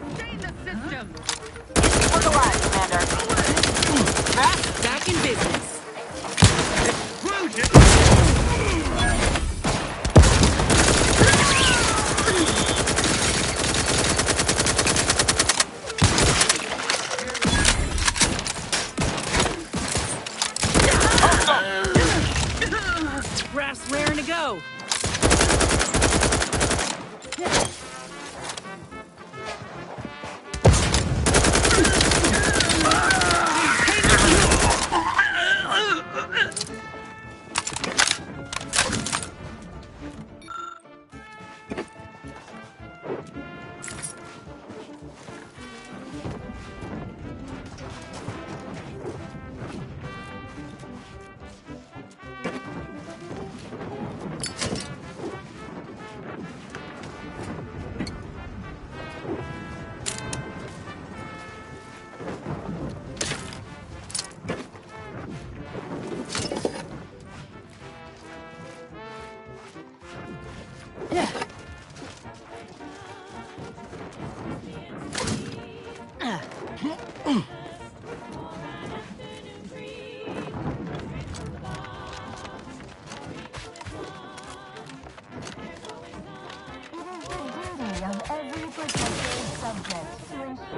[SPEAKER 2] Sustain the system.
[SPEAKER 19] For the line, Commander.
[SPEAKER 2] Back in business. Brass raring to go.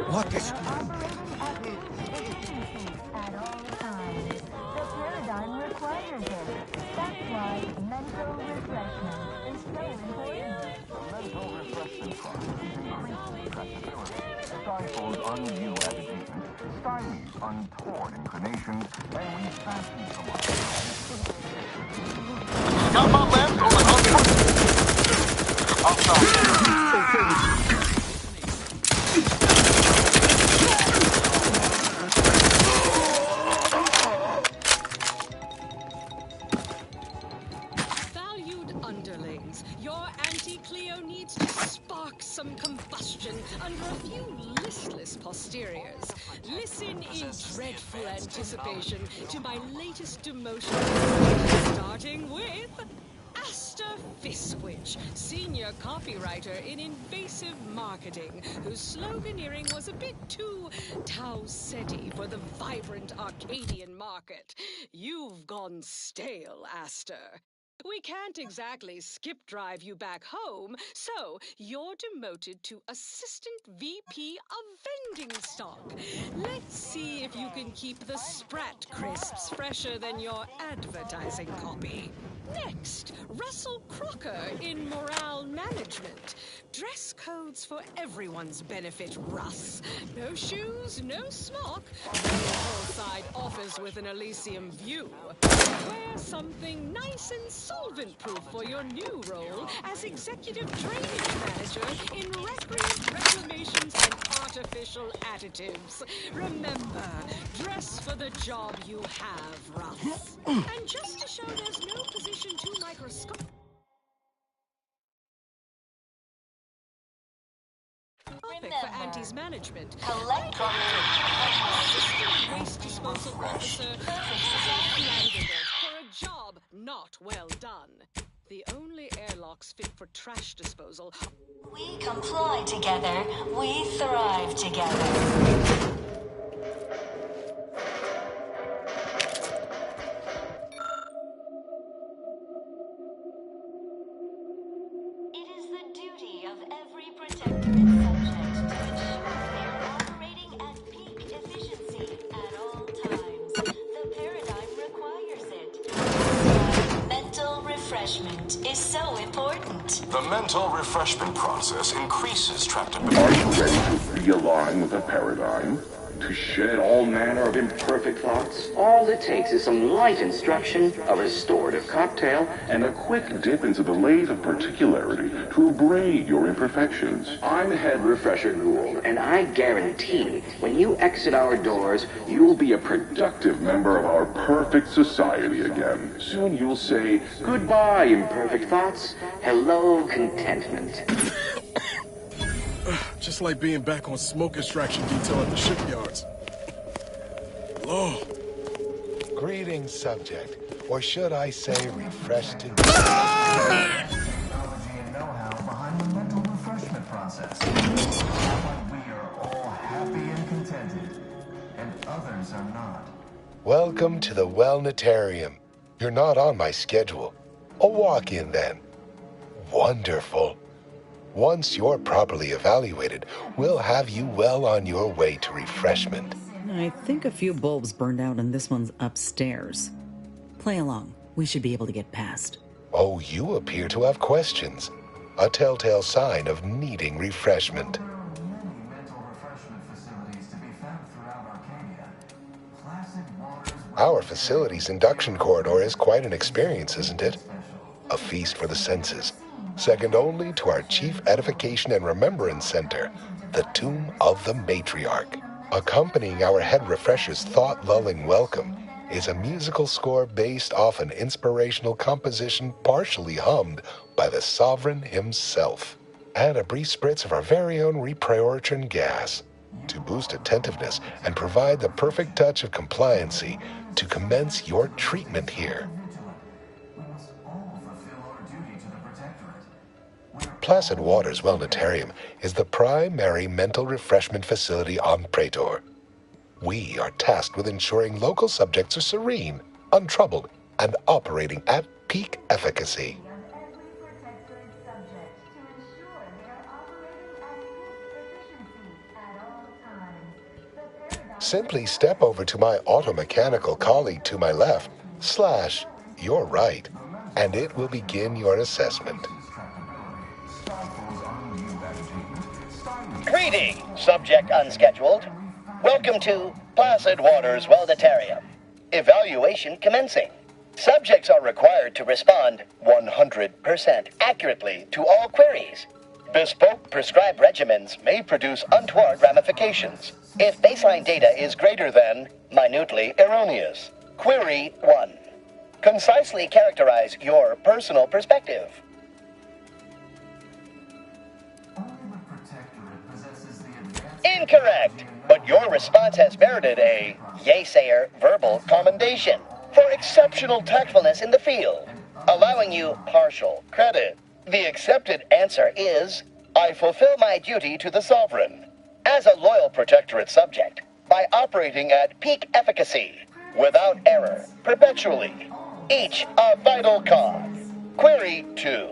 [SPEAKER 21] What is...
[SPEAKER 3] At all times. The paradigm requires it. That's why mental refreshment is so important.
[SPEAKER 1] Mental refreshment process increases flexibility, stifles undue agitation, stymies untoward inclinations, and we fashion from ourselves.
[SPEAKER 20] Got my left on the outside.
[SPEAKER 7] Valued underlings, your anti-Cleo needs to spark some combustion under a few listless posteriors. Listen in dreadful anticipation to my latest demotion, starting with Aster Fiskwitch, senior copywriter in invasive marketing, whose sloganeering was a bit too Tau-Ceti for the vibrant Arcadian market. You've gone stale, Aster. We can't exactly skip drive you back home, so you're demoted to Assistant VP of Vending Stock. Let's see if you can keep the Sprat crisps fresher than your advertising copy. Next, Russell Crocker in Morale Management. Dress codes for everyone's benefit, Russ. No shoes, no smock. No hillside office with an Elysium view. Wear something nice and solvent-proof for your new role as Executive Drainage Manager in Recreant Reclamations and Artificial Additives. Remember, dress for the job you have, Russ. And just to show there's no position too microscopic for Auntie's management. Assistant Waste Disposal Officer for a job not well done. The only airlocks fit for trash disposal.
[SPEAKER 5] We comply together, we thrive together.
[SPEAKER 22] The mental refreshment process increases tractability.
[SPEAKER 23] Are you ready to realign with the paradigm? To shed all manner of imperfect thoughts? All it takes is some light instruction, a restorative cocktail, and a quick dip into the lathe of particularity to abrade your imperfections. I'm Head Refresher Gould, and I guarantee when you exit our doors, you'll be a productive member of our perfect society again. Soon you'll say, goodbye, imperfect thoughts. Hello, contentment.
[SPEAKER 11] Just like being back on smoke extraction detail at the shipyards. Lord.
[SPEAKER 24] Greetings, subject. Or should I say refreshed in...
[SPEAKER 1] Technology and know-how behind the mental refreshment process. We are all happy and contented, and others are not.
[SPEAKER 24] Welcome to the Wellnetarium. You're not on my schedule. A walk-in, then. Wonderful. Once you're properly evaluated, we'll have you well on your way to refreshment.
[SPEAKER 2] I think a few bulbs burned out and this one's upstairs. Play along. We should be able to get past.
[SPEAKER 24] Oh, you appear to have questions. A telltale sign of needing refreshment. Our facility's induction corridor is quite an experience, isn't it? A feast for the senses. Second only to our Chief Edification and Remembrance Center, the Tomb of the Matriarch. Accompanying our Head Refresher's thought-lulling welcome is a musical score based off an inspirational composition partially hummed by the Sovereign himself. And a brief spritz of our very own repriorichin gas to boost attentiveness and provide the perfect touch of compliancy to commence your treatment here. Placid Waters Wellnetarium is the primary mental refreshment facility on Praetor. We are tasked with ensuring local subjects are serene, untroubled, and operating at peak efficacy. Simply step over to my automechanical colleague to my left, / your right, and it will begin your assessment.
[SPEAKER 25] Greetings, subject unscheduled. Welcome to Placid Waters Wellnetarium. Evaluation commencing. Subjects are required to respond 100% accurately to all queries. Bespoke prescribed regimens may produce untoward ramifications if baseline data is greater than minutely erroneous. Query 1. Concisely characterize your personal perspective. Incorrect, but your response has merited a yaysayer verbal commendation for exceptional tactfulness in the field. allowing you partial credit. The accepted answer is, I fulfill my duty to the Sovereign as a loyal Protectorate subject by operating at peak efficacy, without error, perpetually. Each a vital cog. Query 2.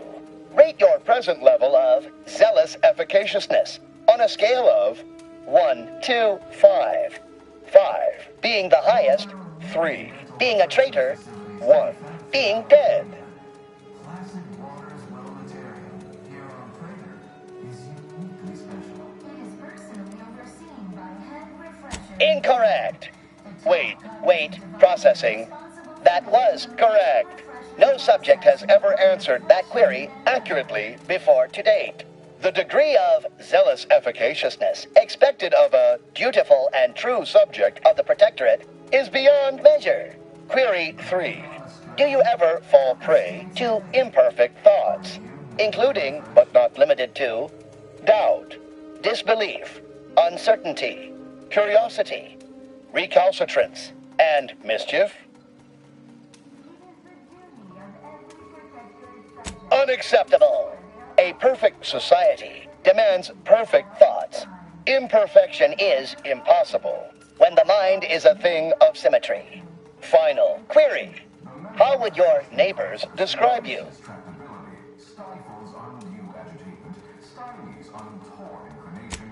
[SPEAKER 25] Rate your present level of zealous efficaciousness on a scale of 1 to 5. 5 being the highest, 3 being a traitor, 1 being dead. Incorrect. Wait, processing. That was correct. No subject has ever answered that query accurately before to date. The degree of zealous efficaciousness expected of a dutiful and true subject of the Protectorate is beyond measure. Query 3. Do you ever fall prey to imperfect thoughts, including, but not limited to, doubt, disbelief, uncertainty, curiosity, recalcitrance, and mischief? Unacceptable. A perfect society demands perfect thoughts. Imperfection is impossible when the mind is a thing of symmetry. Final query. How would your neighbors describe you?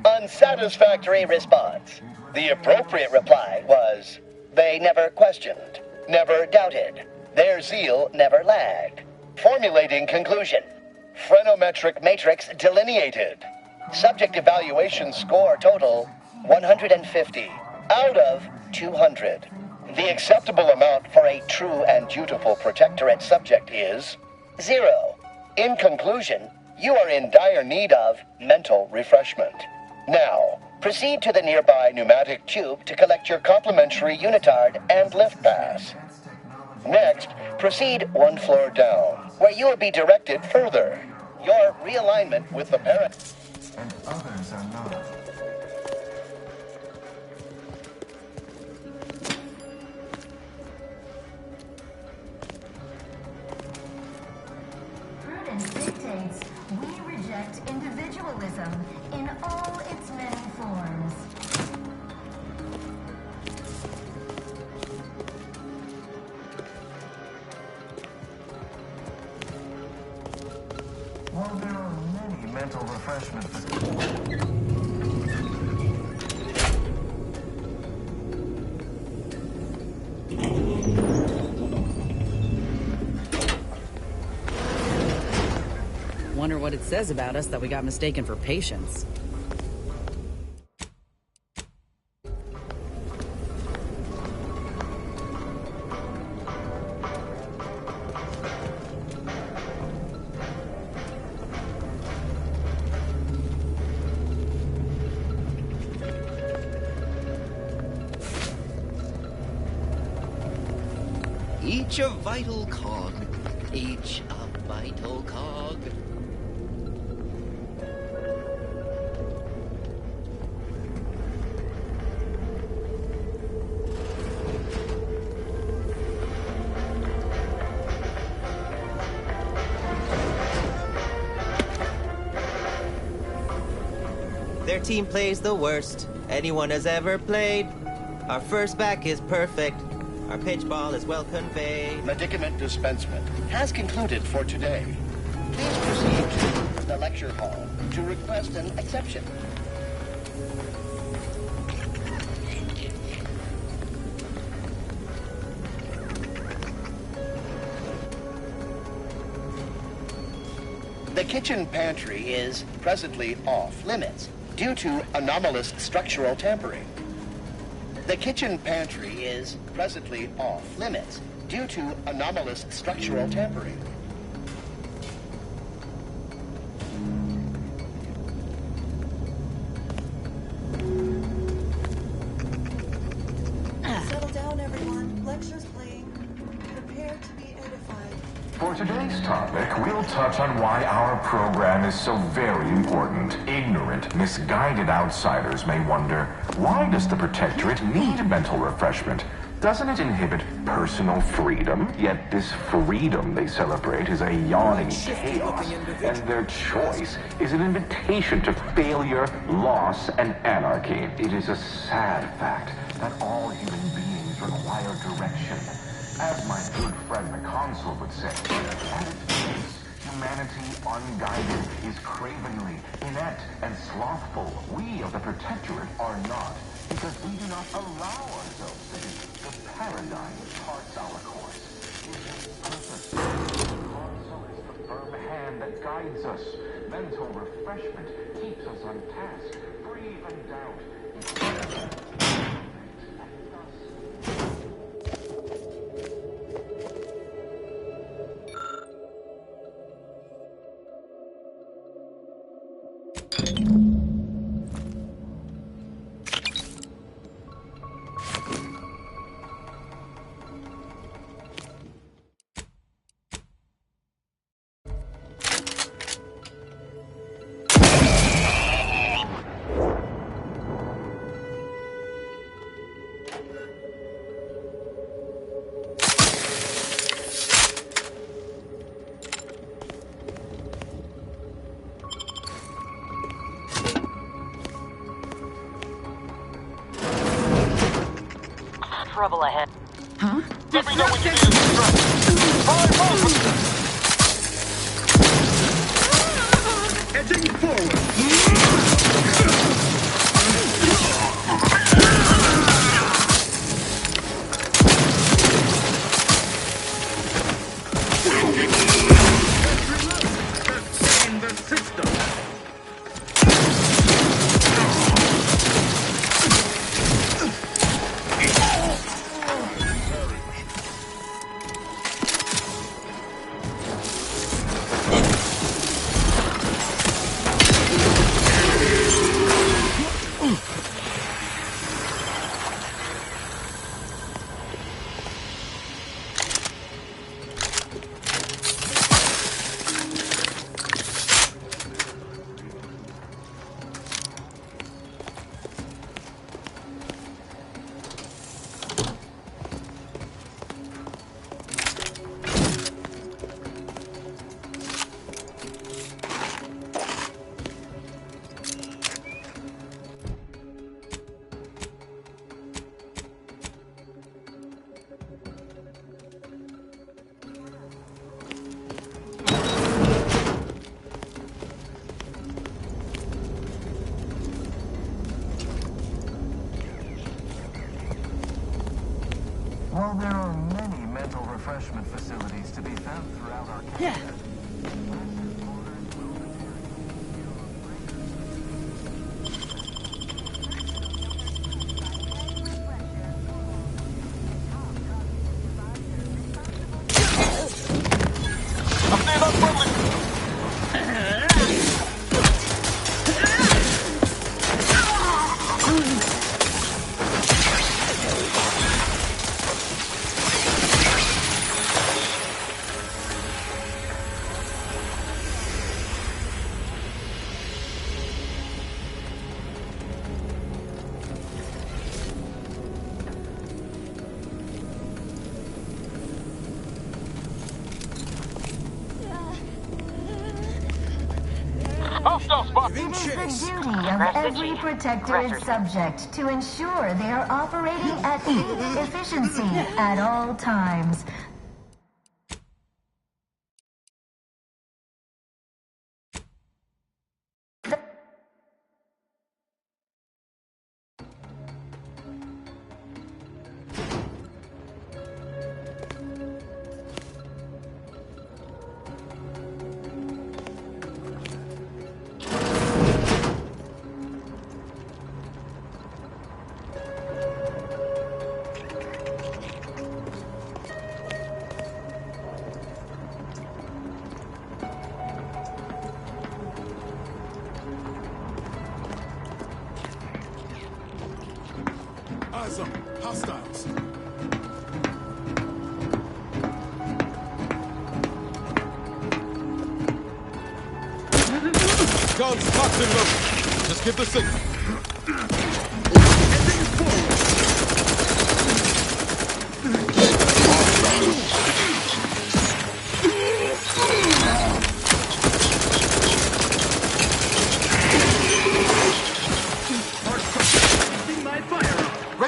[SPEAKER 25] Unsatisfactory response. The appropriate reply was, they never questioned, never doubted. Their zeal never lagged. Formulating conclusion. Phrenometric matrix delineated. Subject evaluation score total 150 out of 200. The acceptable amount for a true and dutiful Protectorate subject is 0. In conclusion, you are in dire need of mental refreshment. Now, proceed to the nearby pneumatic tube to collect your complimentary unitard and lift pass. Next, proceed one floor down, where you will be directed further. Your realignment with the parent.
[SPEAKER 1] And others are not.
[SPEAKER 3] Prudence dictates we reject individualism in all its many forms.
[SPEAKER 1] While there are many mental refreshment
[SPEAKER 2] Wonder what it says about us that we got mistaken for patients.
[SPEAKER 4] Each a vital cog. Each a vital cog.
[SPEAKER 6] Their team plays the worst anyone has ever played. Our first back is perfect. Our pitch ball is well conveyed.
[SPEAKER 25] Medicament dispensement has concluded for today. Please proceed to the lecture hall to request an exception. The kitchen pantry is presently off limits due to anomalous structural tampering. The kitchen pantry is presently off limits due to anomalous structural tampering.
[SPEAKER 8] Settle down, everyone. Lecture's playing. Prepare to be edified.
[SPEAKER 1] For today's topic, we'll touch on why our program is so very important. Ignorant, misguided outsiders may wonder, why does the Protectorate need mental refreshment?
[SPEAKER 22] Doesn't it inhibit personal freedom? Yet this freedom they celebrate is a yawning chaos, and their choice is an invitation to failure, loss, and anarchy. It is a sad fact that all human beings require direction. As my good friend the consul would say, at its base, humanity unguided is cravenly, inept, and slothful. We of the Protectorate are not, because we do not allow ourselves to be. The paradigm charts our course. It is purpose. Also is the firm hand that guides us. Mental refreshment keeps us on task, free from doubt.
[SPEAKER 19] Trouble ahead.
[SPEAKER 2] Huh?
[SPEAKER 20] Let me know when you need a
[SPEAKER 16] Edging forward. Sustain the system.
[SPEAKER 1] While there are many mental refreshment facilities to be found throughout our campus,
[SPEAKER 3] It is the duty of every Protectorate subject to ensure they are operating at peak efficiency at all times.
[SPEAKER 11] Eyes up. Hostiles. Guns locked and loaded. Just give the signal. Heading forward. Ready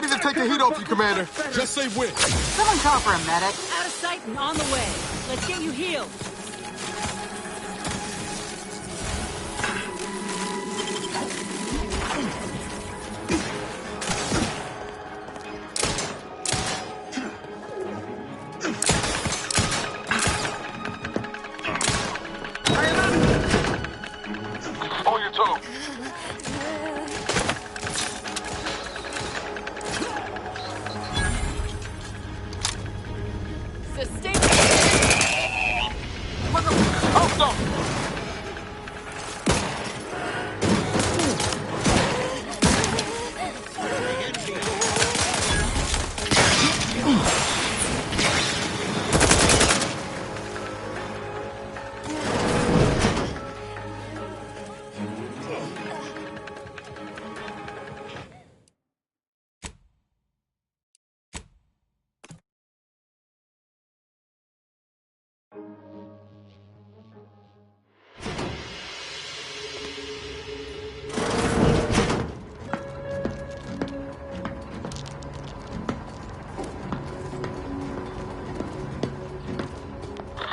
[SPEAKER 11] to take the heat off you, Commander. Just say when.
[SPEAKER 2] Someone call for a medic.
[SPEAKER 7] Out of sight and on the way. Let's get you healed.
[SPEAKER 17] On your toes.
[SPEAKER 7] Sustain.
[SPEAKER 17] Hold on.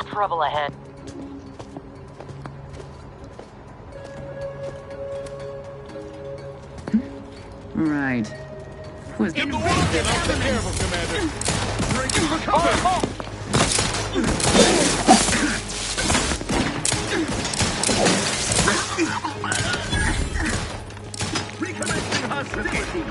[SPEAKER 19] Trouble ahead.
[SPEAKER 2] Right. Who's
[SPEAKER 11] Get the rocket! I'll take care of him, Commander. Bring him for cover!
[SPEAKER 20] Recommencing hostilities.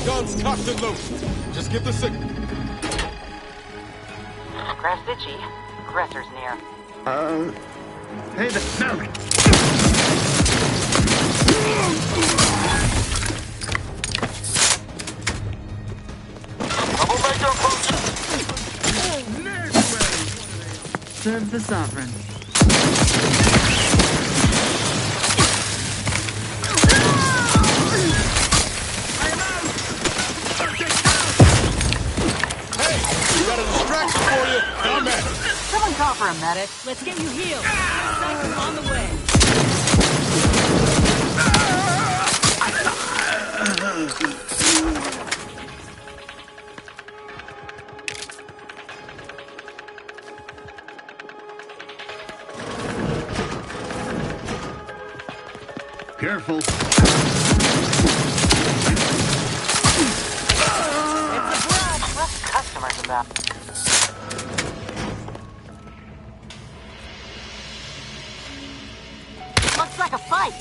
[SPEAKER 11] Guns cocked and loaded. Just get the signal.
[SPEAKER 19] Grasici, aggressor's near.
[SPEAKER 20] Hey there. No.
[SPEAKER 17] Troublemaker approaching.
[SPEAKER 2] Serves the sovereign.
[SPEAKER 11] Hey, we got a distraction for you. Come at it.
[SPEAKER 2] Someone call for a medic.
[SPEAKER 7] Let's get you healed. Out of sight and on the way.
[SPEAKER 20] Careful.
[SPEAKER 2] It's a grab.
[SPEAKER 19] Less customers about.
[SPEAKER 2] Looks like a fight.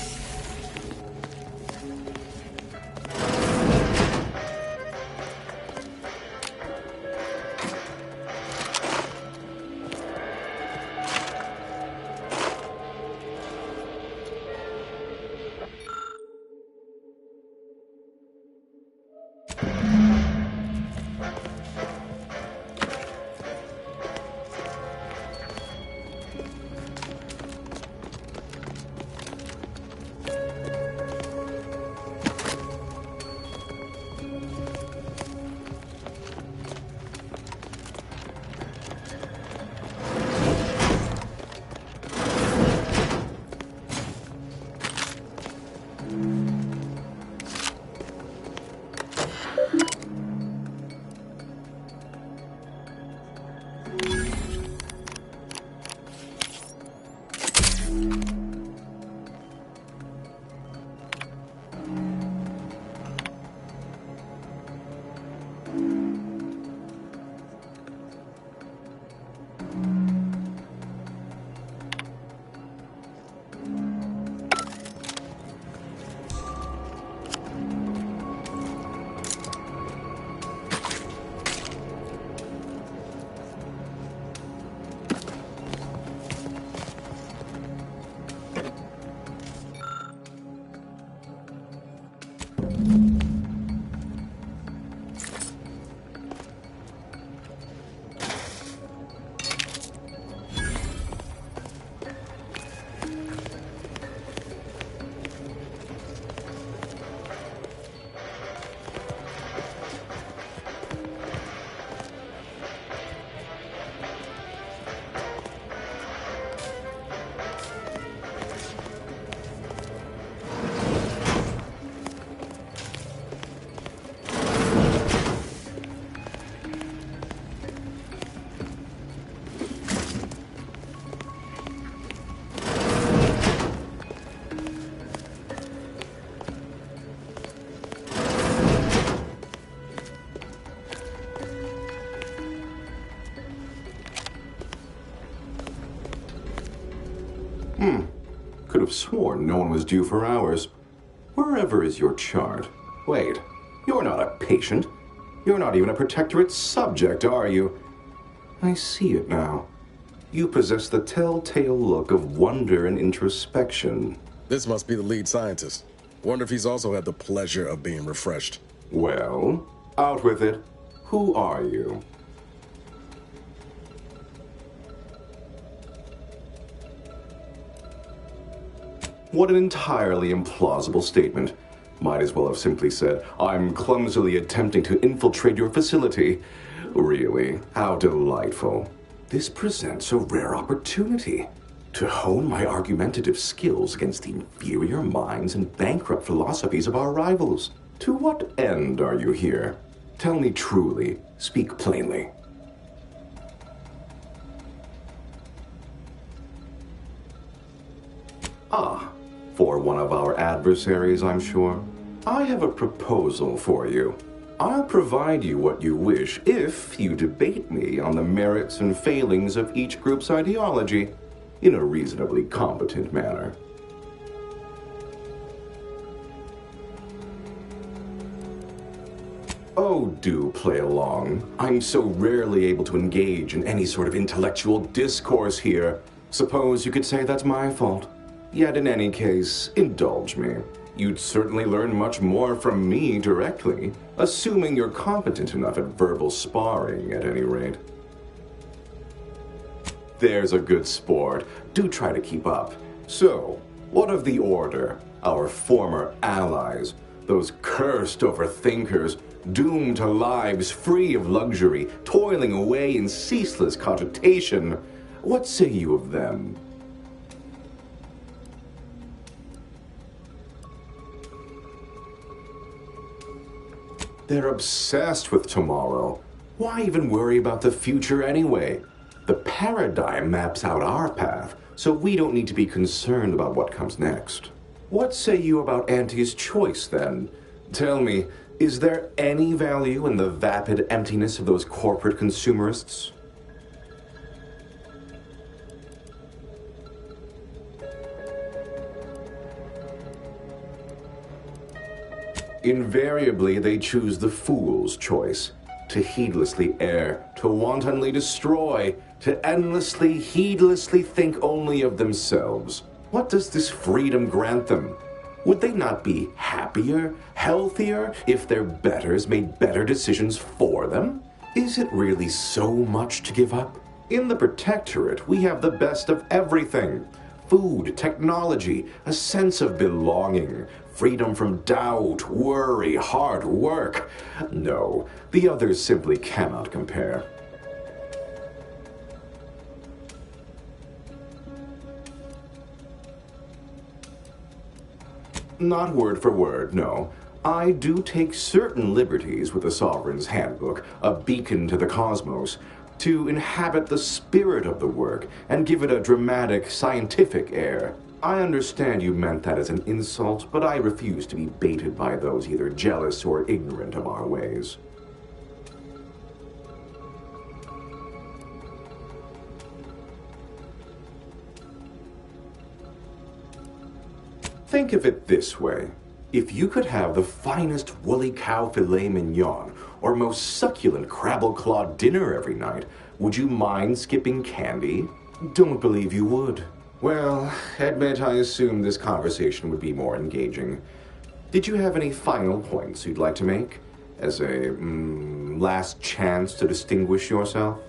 [SPEAKER 9] Could have sworn no one was due for ours. Wherever is your chart? Wait, you're not a patient. You're not even a Protectorate subject, are you? I see it now. You possess the telltale look of wonder and introspection.
[SPEAKER 11] This must be the lead scientist. Wonder if he's also had the pleasure of being refreshed.
[SPEAKER 9] Well, out with it. Who are you? What an entirely implausible statement. Might as well have simply said, I'm clumsily attempting to infiltrate your facility. Really, how delightful. This presents a rare opportunity to hone my argumentative skills against the inferior minds and bankrupt philosophies of our rivals. To what end are you here? Tell me truly, speak plainly. Ah, for one of our adversaries, I'm sure. I have a proposal for you. I'll provide you what you wish if you debate me on the merits and failings of each group's ideology in a reasonably competent manner. Oh, do play along. I'm so rarely able to engage in any sort of intellectual discourse here. Suppose you could say that's my fault. Yet in any case, indulge me. You'd certainly learn much more from me directly, assuming you're competent enough at verbal sparring at any rate. There's a good sport. Do try to keep up. So, what of the Order, our former allies, those cursed overthinkers, doomed to lives free of luxury, toiling away in ceaseless cogitation? What say you of them? They're obsessed with tomorrow. Why even worry about the future anyway? The paradigm maps out our path, so we don't need to be concerned about what comes next. What say you about Auntie's choice, then? Tell me, is there any value in the vapid emptiness of those corporate consumerists? Invariably, they choose the fool's choice. To heedlessly err, to wantonly destroy, to endlessly, heedlessly think only of themselves. What does this freedom grant them? Would they not be happier, healthier, if their betters made better decisions for them? Is it really so much to give up? In the Protectorate, we have the best of everything. Food, technology, a sense of belonging, freedom from doubt, worry, hard work. No, the others simply cannot compare. Not word for word, no. I do take certain liberties with the Sovereign's Handbook, a beacon to the cosmos, to inhabit the spirit of the work and give it a dramatic, scientific air. I understand you meant that as an insult, but I refuse to be baited by those either jealous or ignorant of our ways. Think of it this way. If you could have the finest woolly cow filet mignon or most succulent crabble-clawed dinner every night, would you mind skipping candy? Don't believe you would. Well, admit I assumed this conversation would be more engaging. Did you have any final points you'd like to make? As a, last chance to distinguish yourself?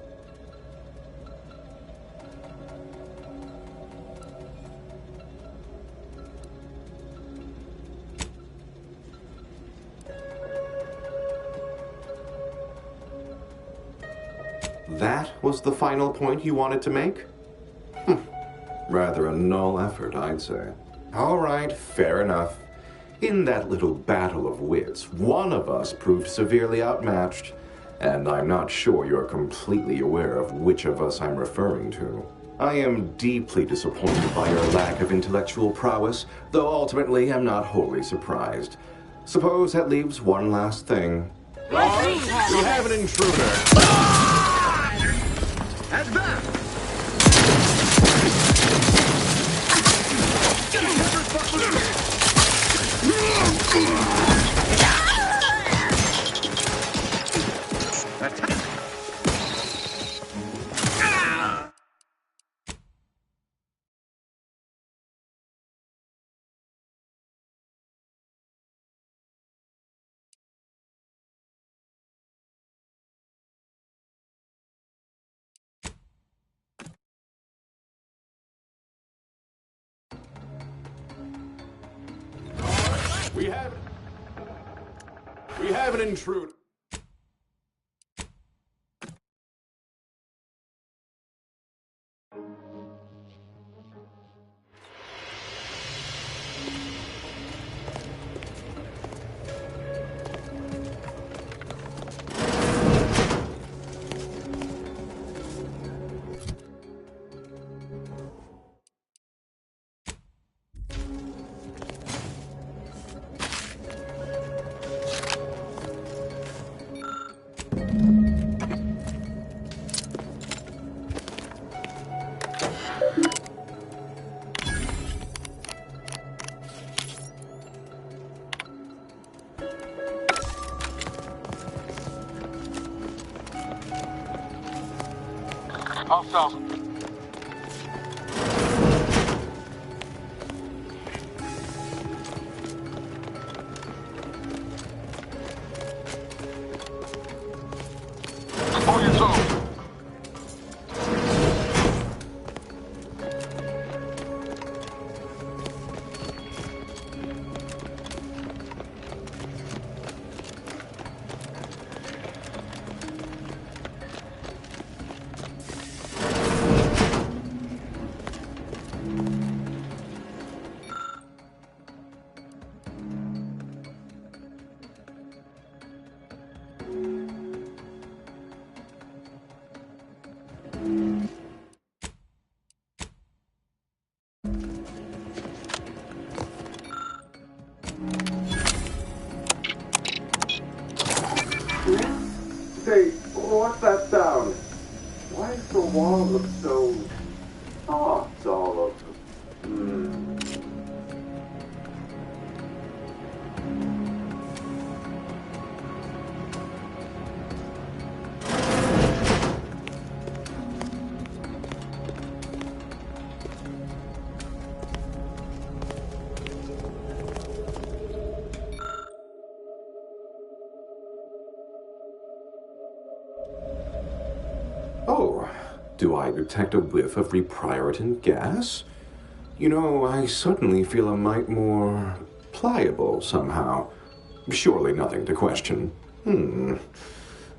[SPEAKER 9] That was the final point you wanted to make? Rather a null effort, I'd say. All right, fair enough. In that little battle of wits, one of us proved severely outmatched, and I'm not sure you're completely aware of which of us I'm referring to. I am deeply disappointed by your lack of intellectual prowess, though ultimately I'm not wholly surprised. Suppose that leaves one last thing.
[SPEAKER 20] We have an intruder. Advance! We have an intruder.
[SPEAKER 17] Hostiles. On your toes.
[SPEAKER 9] Say, what's that sound? Why does the wall look so soft all over? Oh, do I detect a whiff of reprioritin gas? You know, I suddenly feel a mite more pliable somehow. Surely nothing to question.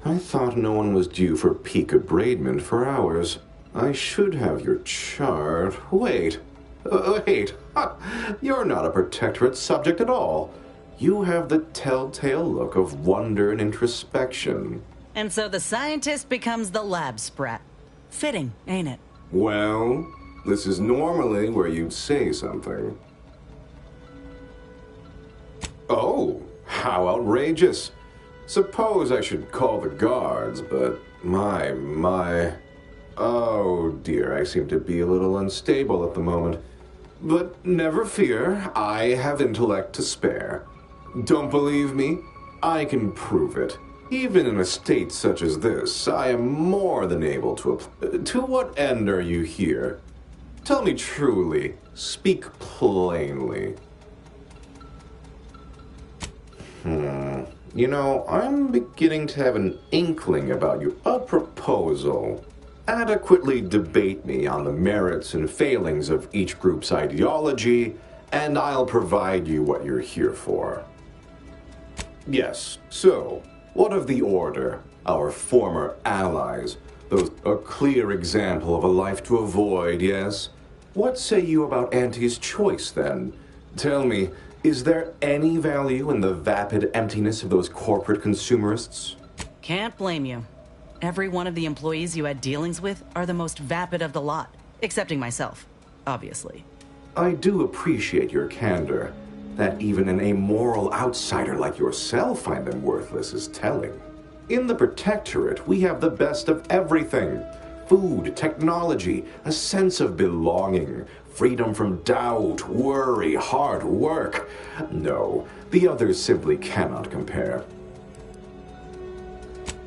[SPEAKER 9] I thought no one was due for peak abradement for hours. I should have your chart. Wait. You're not a Protectorate subject at all. You have the telltale look of wonder and introspection.
[SPEAKER 2] And so the scientist becomes the lab sprat. Fitting, ain't it?
[SPEAKER 9] Well, this is normally where you'd say something. Oh, how outrageous. Suppose I should call the guards, but my... Oh dear, I seem to be a little unstable at the moment. But never fear, I have intellect to spare. Don't believe me? I can prove it. Even in a state such as this, I am more than able to... To what end are you here? Tell me truly. Speak plainly. You know, I'm beginning to have an inkling about you. A proposal. Adequately debate me on the merits and failings of each group's ideology, and I'll provide you what you're here for. Yes, so... What of the Order, our former allies? Those a clear example of a life to avoid, yes? What say you about Auntie's choice, then? Tell me, is there any value in the vapid emptiness of those corporate consumerists?
[SPEAKER 2] Can't blame you. Every one of the employees you had dealings with are the most vapid of the lot, excepting myself, obviously.
[SPEAKER 9] I do appreciate your candor. That even an amoral outsider like yourself find them worthless is telling. In the Protectorate, we have the best of everything. food, technology, a sense of belonging, freedom from doubt, worry, hard work. No, the others simply cannot compare.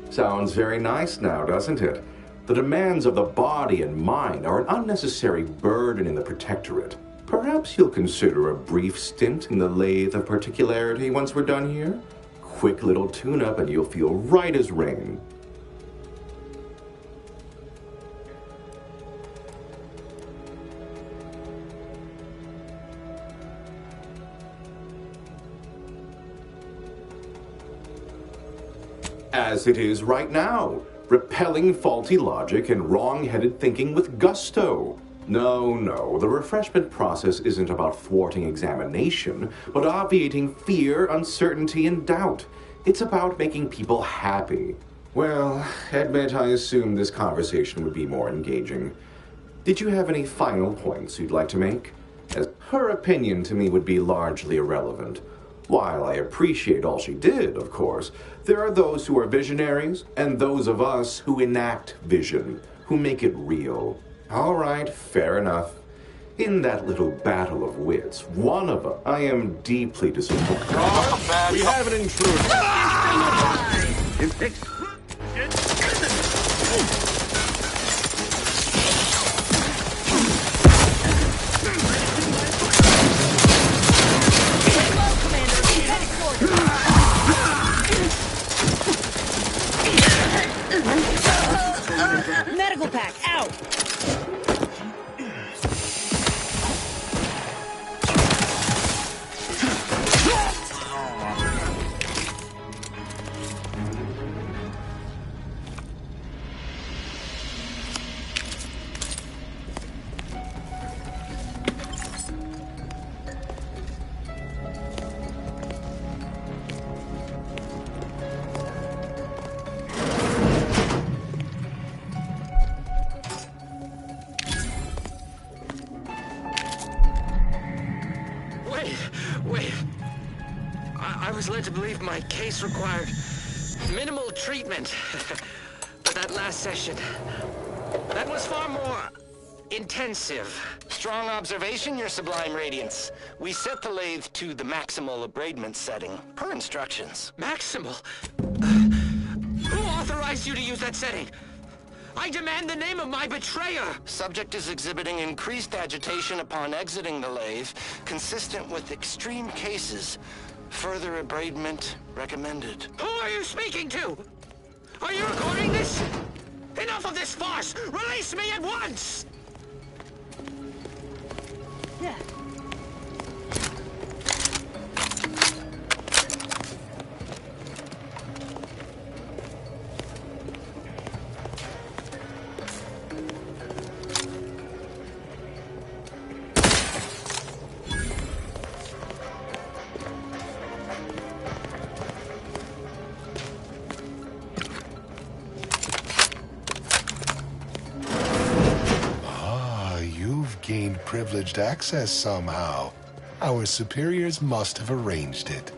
[SPEAKER 9] Sounds very nice now, doesn't it? The demands of the body and mind are an unnecessary burden in the Protectorate. Perhaps you'll consider a brief stint in the Lathe of Particularity once we're done here? Quick little tune-up and you'll feel right as rain. As it is right now, repelling faulty logic and wrong-headed thinking with gusto. No, the refreshment process isn't about thwarting examination, but obviating fear, uncertainty, and doubt. It's about making people happy. Well, admit I assumed this conversation would be more engaging. Did you have any final points you'd like to make? As her opinion to me would be largely irrelevant. While I appreciate all she did, of course, there are those who are visionaries, and those of us who enact vision, who make it real. All right, fair enough. In that little battle of wits, one of us, I am deeply disappointed.
[SPEAKER 20] We have an intruder.
[SPEAKER 2] Medical pack, out!
[SPEAKER 10] Wait. I was led to believe my case required minimal treatment. But that last session, that was far more intensive.
[SPEAKER 4] Strong observation, Your Sublime Radiance. We set the lathe to the maximal abradement setting, per instructions.
[SPEAKER 10] Maximal? Who authorized you to use that setting? I demand the name of my betrayer!
[SPEAKER 4] Subject is exhibiting increased agitation upon exiting the lathe, consistent with extreme cases. Further abradement recommended.
[SPEAKER 10] Who are you speaking to? Are you recording this? Enough of this farce! Release me at once!
[SPEAKER 2] Yeah.
[SPEAKER 24] Gained privileged access somehow. Our superiors must have arranged it.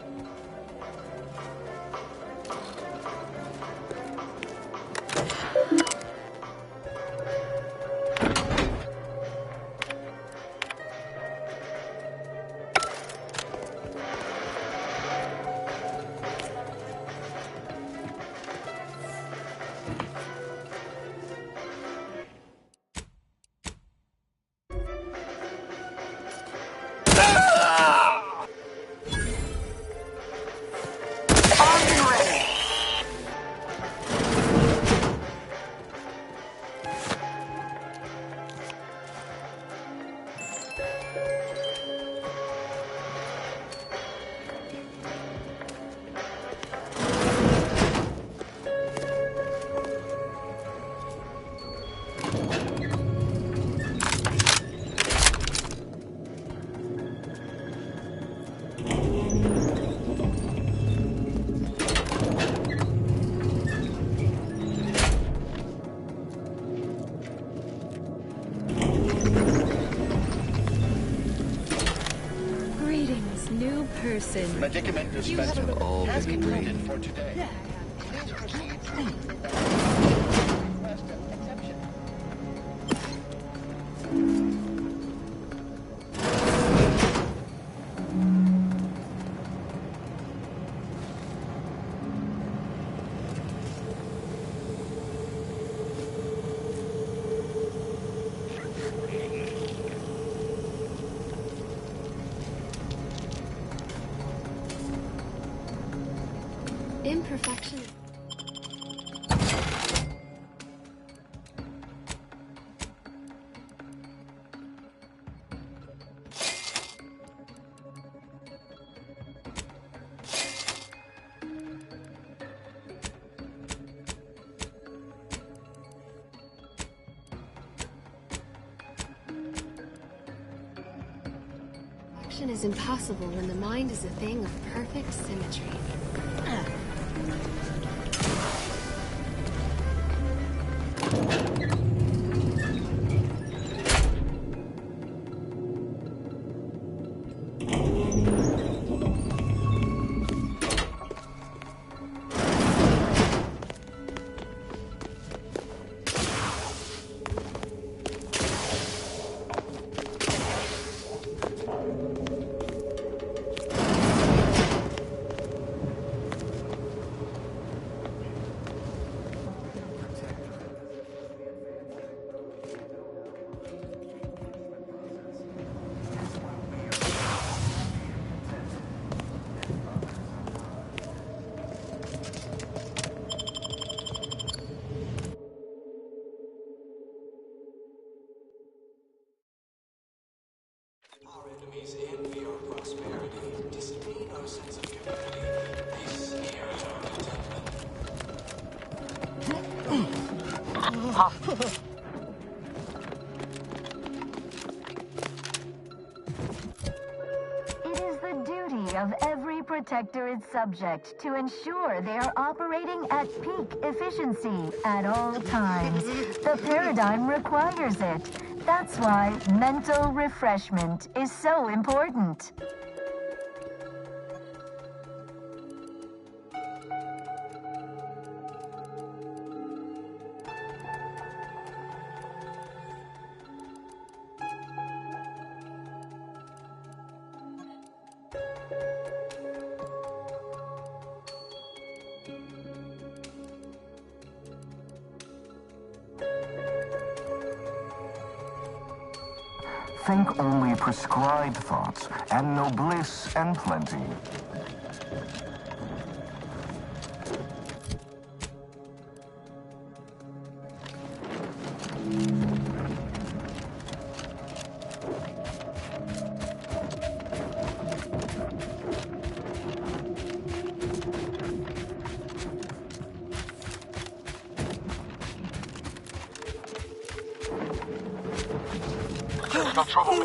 [SPEAKER 25] Medicament dispenser has concluded for today. Please proceed to request an exception.
[SPEAKER 12] imperfection. Perfection is impossible when the mind is a thing of perfect symmetry.
[SPEAKER 13] Our enemies envy our prosperity, disdain our sense of community. They sneer at our contentment.
[SPEAKER 3] It is the duty of every protectorate subject to ensure they are operating at peak efficiency at all times. The paradigm requires it. That's why mental refreshment is so important.
[SPEAKER 1] Think only prescribed thoughts, and no bliss and plenty.
[SPEAKER 17] Got trouble.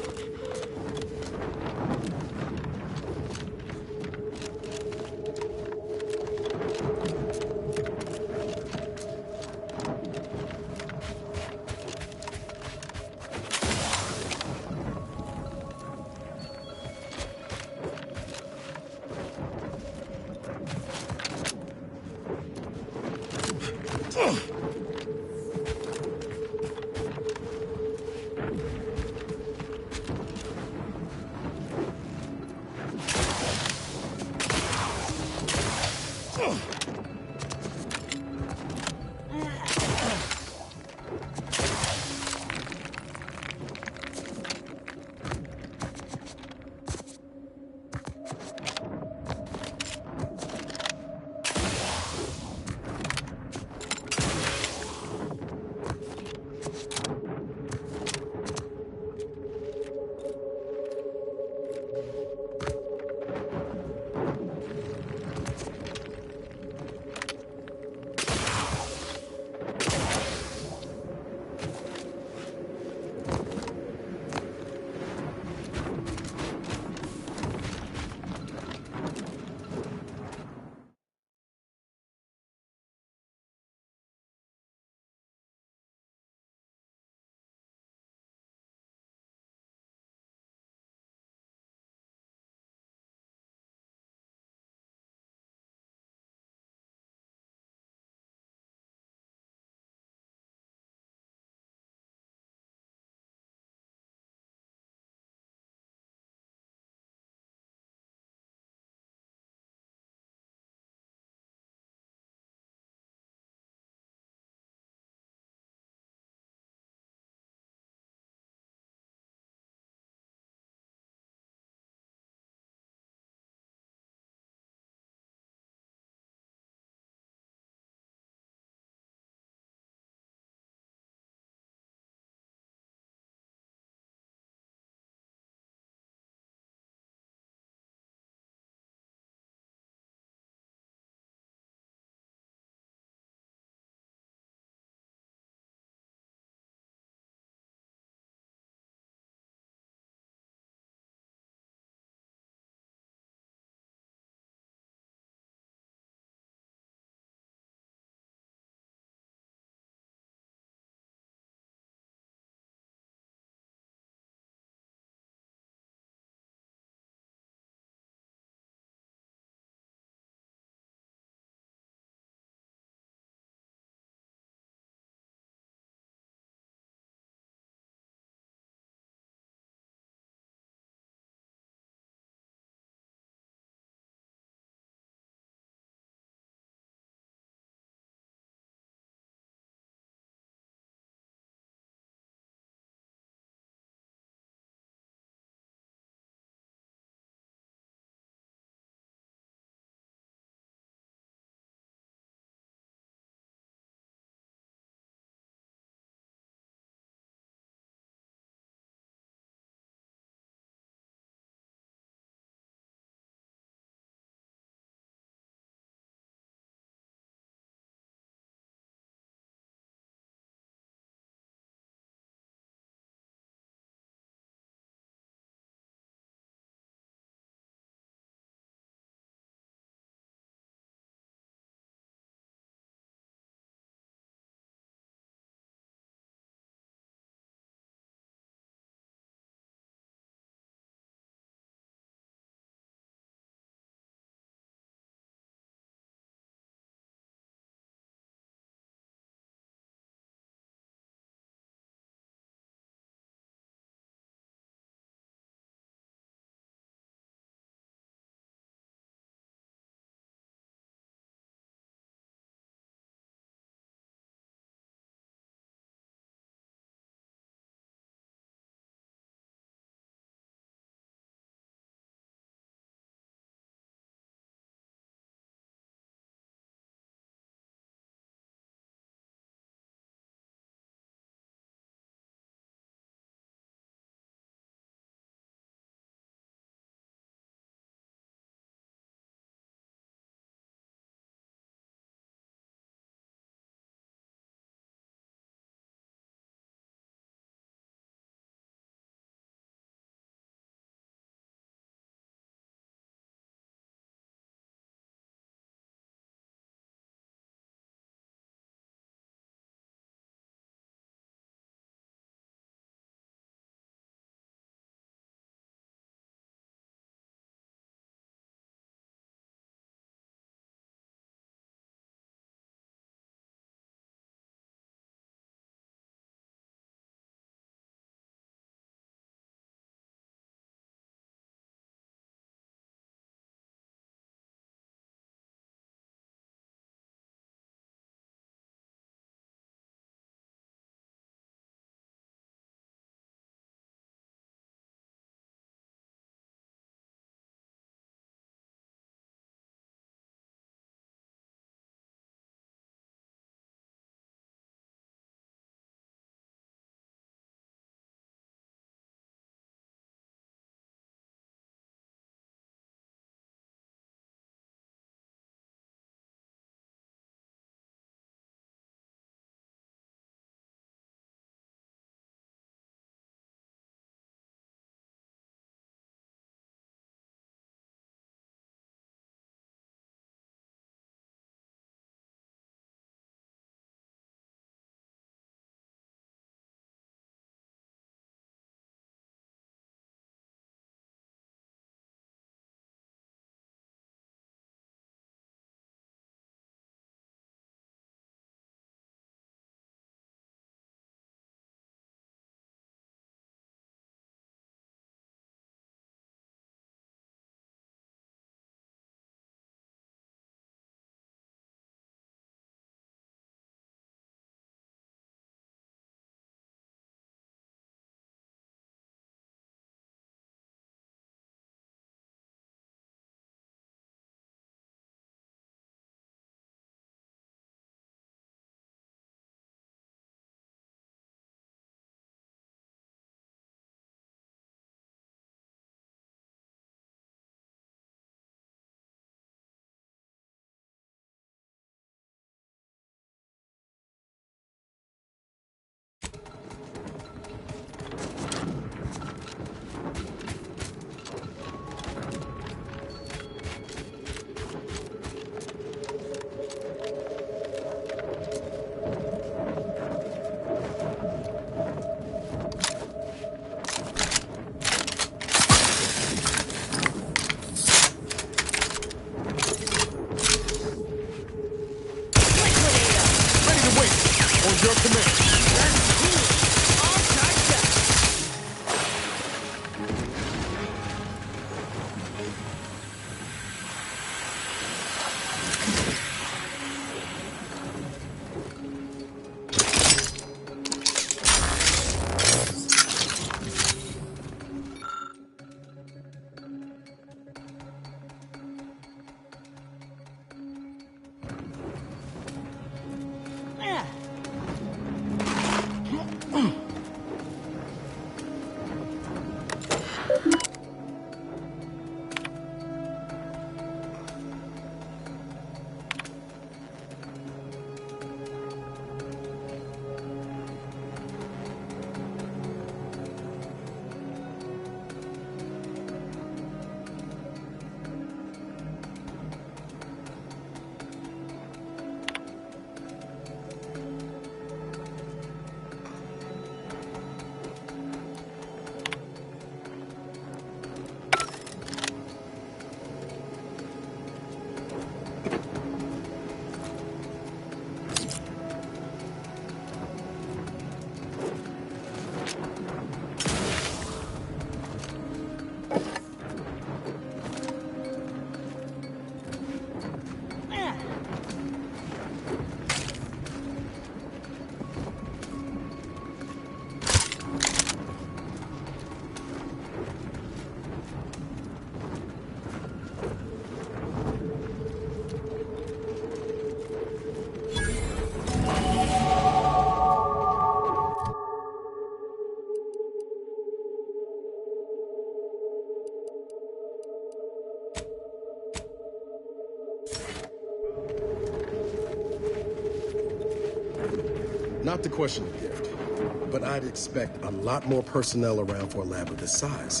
[SPEAKER 11] Not to question the gift, but I'd expect a lot more personnel around for a lab of this size.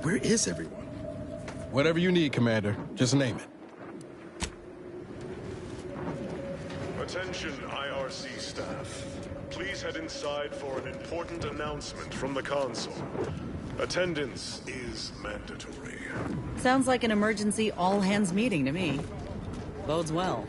[SPEAKER 11] Where is everyone? Whatever you need, Commander. Just name it.
[SPEAKER 5] Attention, IRC staff. Please head inside for an important announcement from the console. Attendance is mandatory.
[SPEAKER 2] Sounds like an emergency all-hands meeting to me. Bodes well.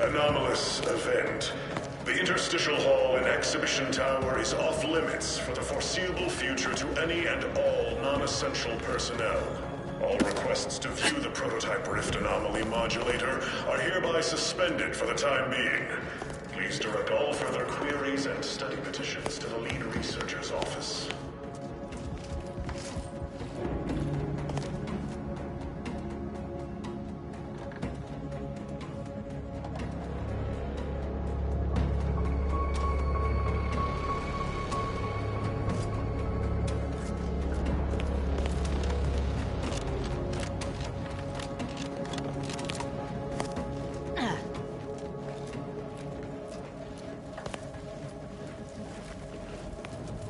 [SPEAKER 5] Anomalous event. The interstitial hall in Exhibition Tower is off limits for the foreseeable future to any and all non-essential personnel. All requests to view the prototype Rift Anomaly Modulator are hereby suspended for the time being. Please direct all further queries and study petitions to the lead researcher's office.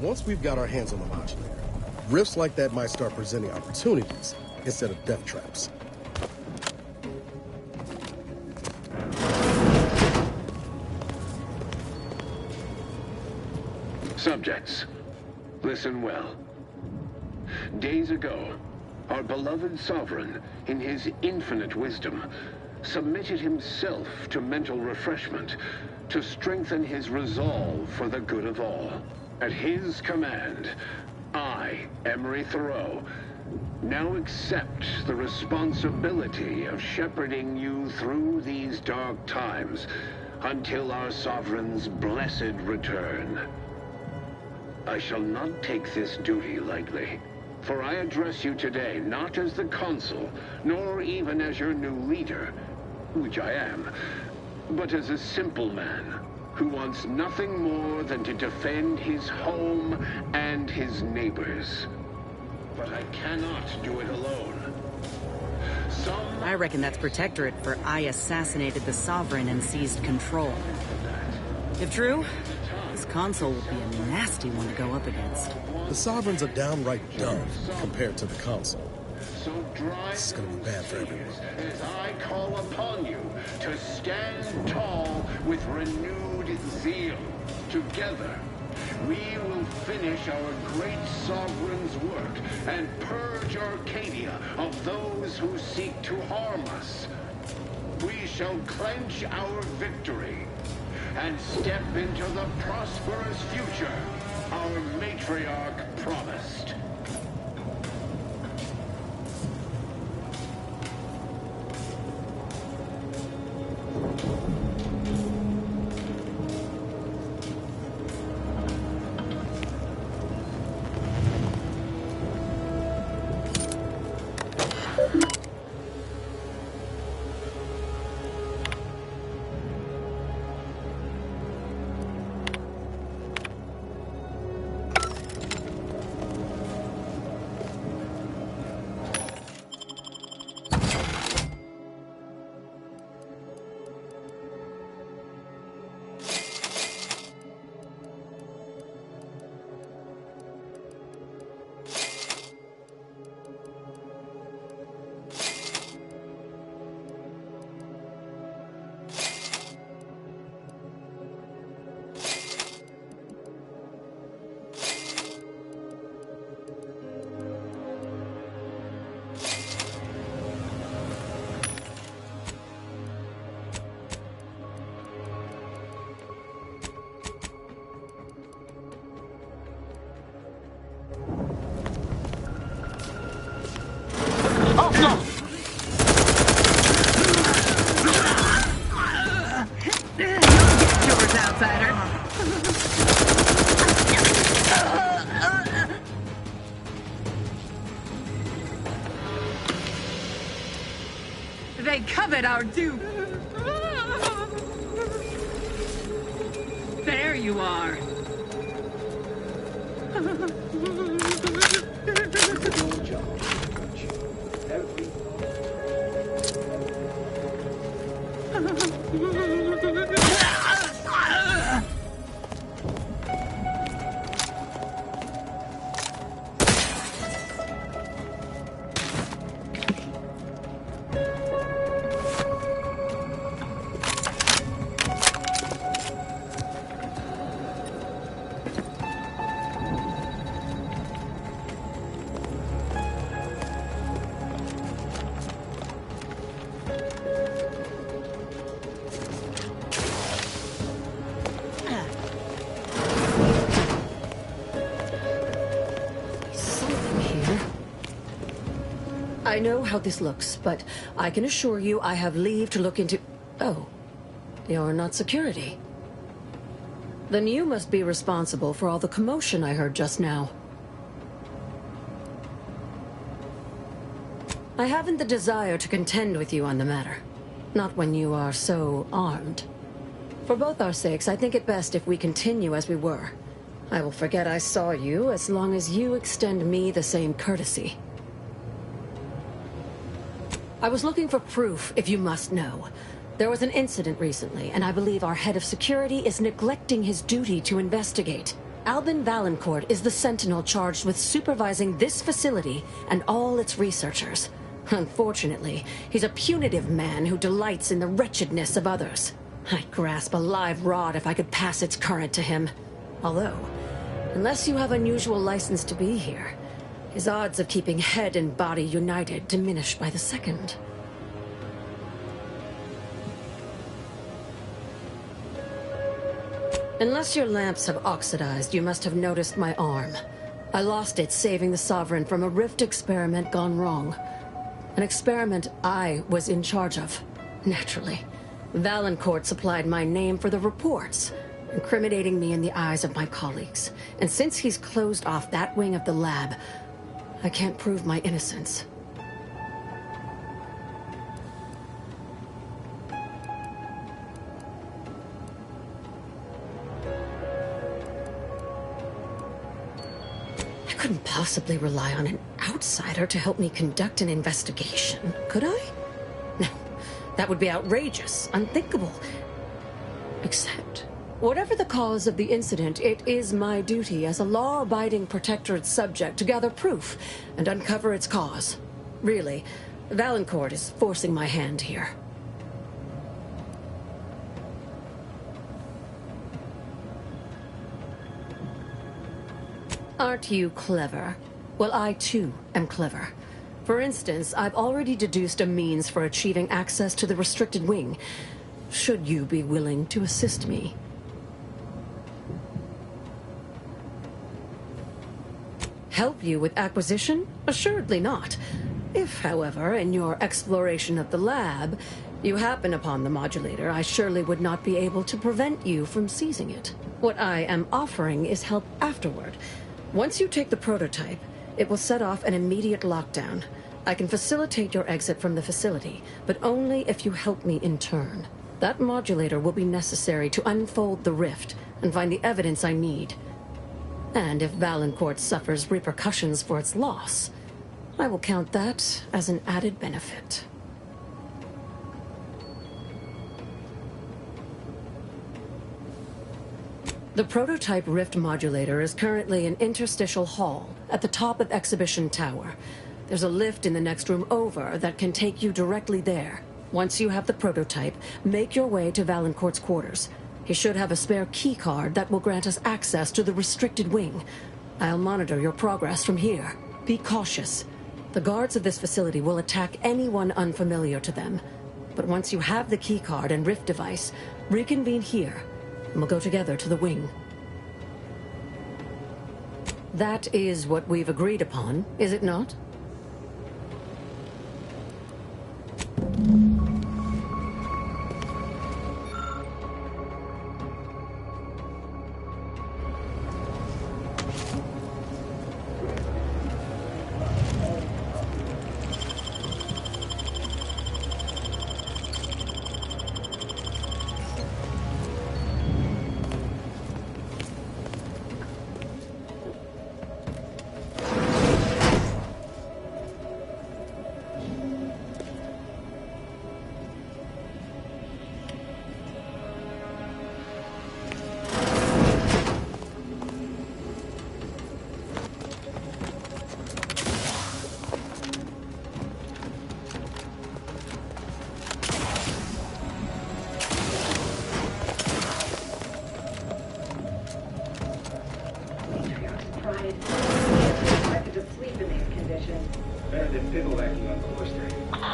[SPEAKER 11] Once we've got our hands on the modulator, rifts like that might start presenting opportunities instead of death traps.
[SPEAKER 16] Subjects, listen well. Days ago, our beloved sovereign, in his infinite wisdom, submitted himself to mental refreshment to strengthen his resolve for the good of all. At his command, I, Emery Thoreau, now accept the responsibility of shepherding you through these dark times until our sovereign's blessed return. I shall not take this duty lightly, for I address you today not as the consul, nor even as your new leader, which I am, but as a simple man who wants nothing more than to defend his home and his neighbors. But I cannot do it alone.
[SPEAKER 2] I reckon that's Protectorate for I assassinated the Sovereign and seized control. If true, this console will be a nasty one to go up against.
[SPEAKER 11] The Sovereign's a downright dove compared to the console.
[SPEAKER 16] So drive
[SPEAKER 11] This is gonna be bad for everyone.
[SPEAKER 16] as I call upon you to stand tall with renewed zeal. Together, we will finish our great sovereign's work and purge Arcadia of those who seek to harm us. We shall clench our victory and step into the prosperous future our matriarch promised.
[SPEAKER 14] They covet our dupe. There you are.
[SPEAKER 6] I know how this looks, but I can assure you I have leave to look into... Oh, you're not security. Then you must be responsible for all the commotion I heard just now. I haven't the desire to contend with you on the matter. Not when you are so armed. For both our sakes, I think it best if we continue as we were. I will forget I saw you as long as you extend me the same courtesy. I was looking for proof, if you must know. There was an incident recently, and I believe our head of security is neglecting his duty to investigate. Albin Valancourt is the sentinel charged with supervising this facility and all its researchers. Unfortunately, he's a punitive man who delights in the wretchedness of others. I'd grasp a live rod if I could pass its current to him. Although, unless you have unusual license to be here, his odds of keeping head and body united diminish by the second. Unless your lamps have oxidized, you must have noticed my arm. I lost it saving the Sovereign from a rift experiment gone wrong. An experiment I was in charge of, naturally. Valancourt supplied my name for the reports, incriminating me in the eyes of my colleagues. And since he's closed off that wing of the lab, I can't prove my innocence. I couldn't possibly rely on an outsider to help me conduct an investigation, could I? No, that would be outrageous, unthinkable. Except, whatever the cause of the incident, it is my duty as a law-abiding protectorate subject to gather proof and uncover its cause. Really, Valancourt is forcing my hand here. Aren't you clever? Well, I too am clever. For instance, I've already deduced a means for achieving access to the restricted wing. Should you be willing to assist me? Help you with acquisition? Assuredly not. If, however, in your exploration of the lab, you happen upon the modulator, I surely would not be able to prevent you from seizing it. What I am offering is help afterward. Once you take the prototype, it will set off an immediate lockdown. I can facilitate your exit from the facility, but only if you help me in turn. That modulator will be necessary to unfold the rift and find the evidence I need. And if Valancourt suffers repercussions for its loss, I will count that as an added benefit. The prototype rift modulator is currently in Interstitial Hall at the top of Exhibition Tower. There's a lift in the next room over that can take you directly there. Once you have the prototype, make your way to Valancourt's quarters. He should have a spare key card that will grant us access to the restricted wing. I'll monitor your progress from here. Be cautious. The guards of this facility will attack anyone unfamiliar to them. But once you have the key card and rift device, reconvene here, and we'll go together to the wing. That is what we've agreed upon, is it not?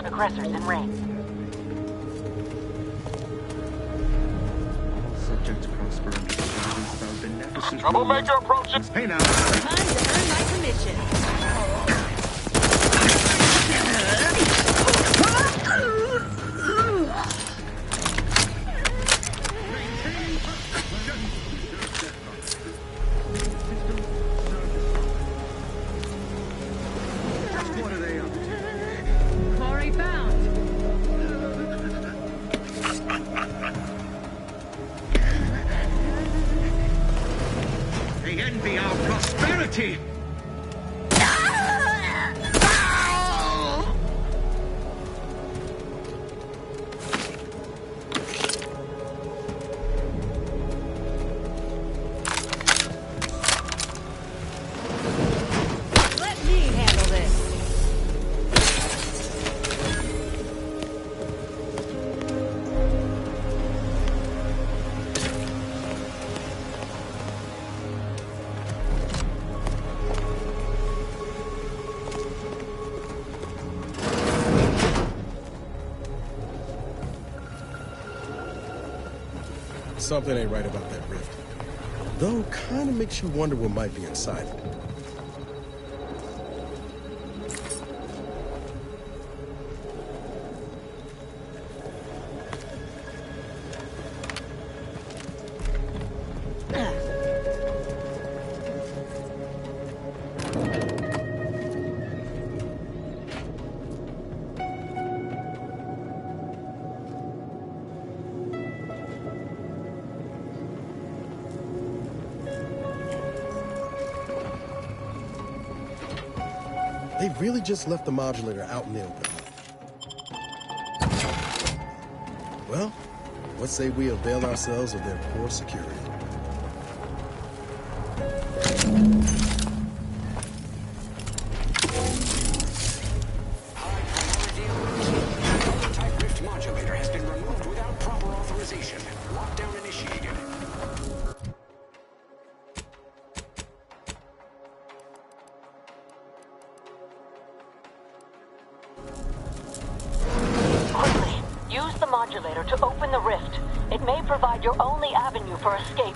[SPEAKER 19] Aggressors in range.
[SPEAKER 15] Subjects prosper under the guidance of our beneficent
[SPEAKER 17] Troublemaker approaching.
[SPEAKER 15] Hey now.
[SPEAKER 7] Time to earn my commission.
[SPEAKER 10] reality!
[SPEAKER 2] Let me handle this.
[SPEAKER 11] Something ain't right about that rift. Though, kind of makes you wonder what might be inside it. They really just left the modulator out in the open. Well, what say we avail ourselves of their poor security?
[SPEAKER 8] Type rift modulator has been removed without proper authorization. Lockdown initiated.
[SPEAKER 19] Quickly, use the modulator to open the rift. It may provide your only avenue for escape.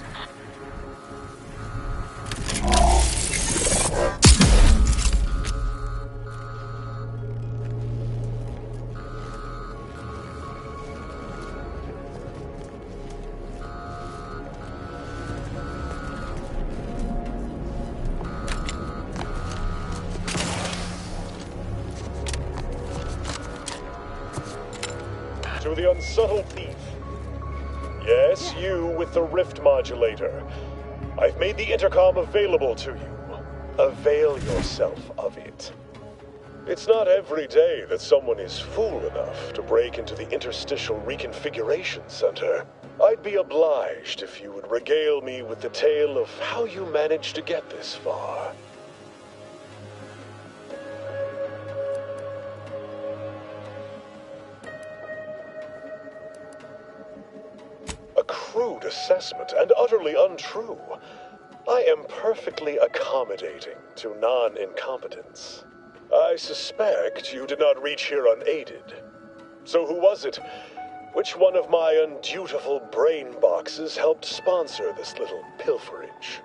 [SPEAKER 5] To the unsubtle thief. Yes, you with the rift modulator. I've made the intercom available to you. Avail yourself of it. It's not every day that someone is fool enough to break into the Interstitial Reconfiguration Center. I'd be obliged if you would regale me with the tale of how you managed to get this far. A crude assessment and utterly untrue. I am perfectly accommodating to non-incompetence. I suspect you did not reach here unaided. So who was it? Which one of my undutiful brain boxes helped sponsor this little pilferage?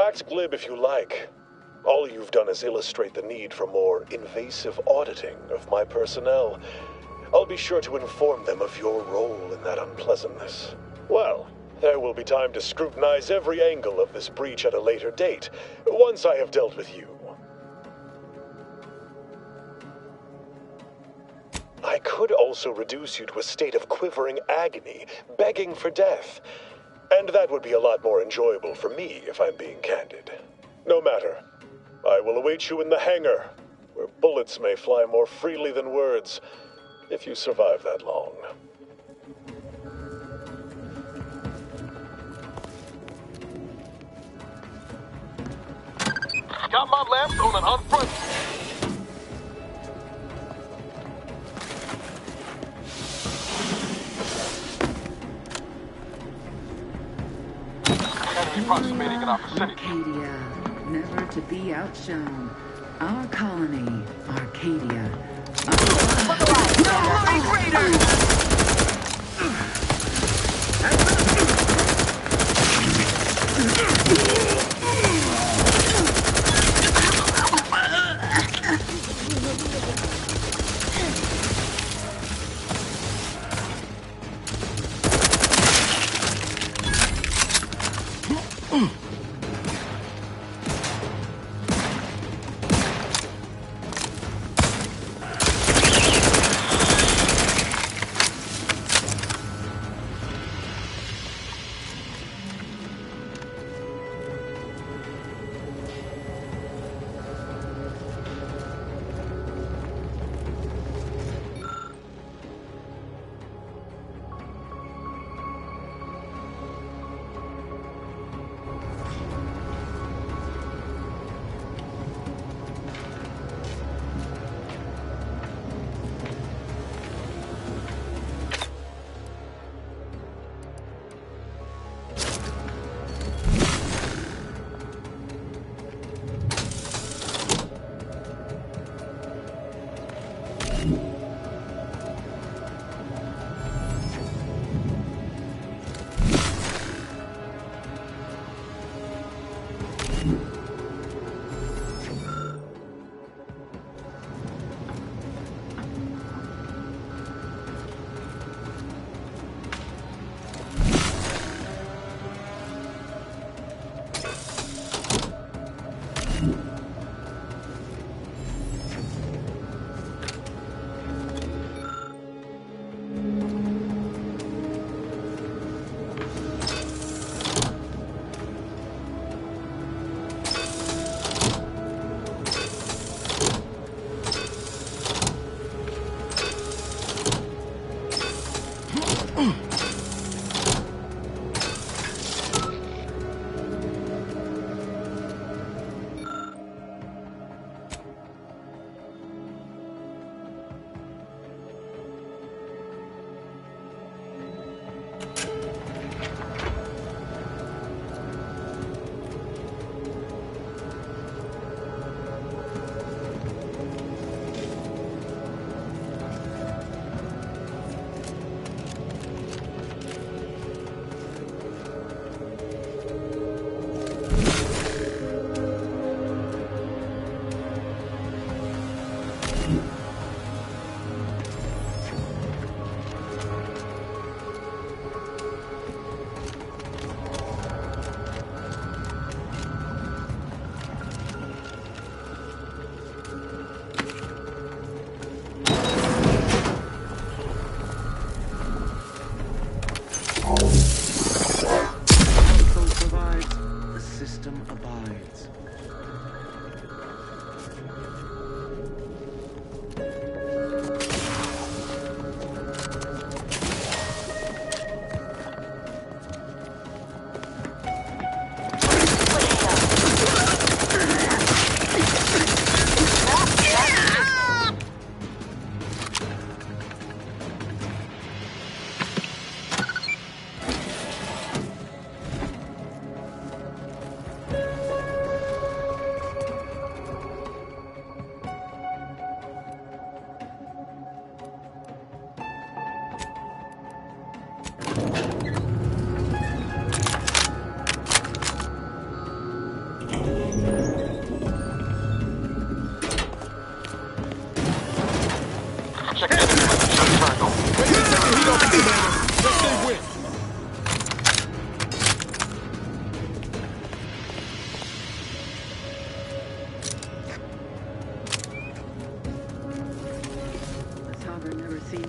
[SPEAKER 5] Act glib if you like. All you've done is illustrate the need for more invasive auditing of my personnel. I'll be sure to inform them of your role in that unpleasantness. Well, there will be time to scrutinize every angle of this breach at a later date, once I have dealt with you. I could also reduce you to a state of quivering agony, begging for death. And that would be a lot more enjoyable for me, if I'm being candid. No matter. I will await you in the hangar, where bullets may fly more freely than words, if you survive that long.
[SPEAKER 17] Got my lamps on an unfront. approximating in our vicinity.
[SPEAKER 14] Arcadia, never to be outshone. Our colony, Arcadia. No glory greater!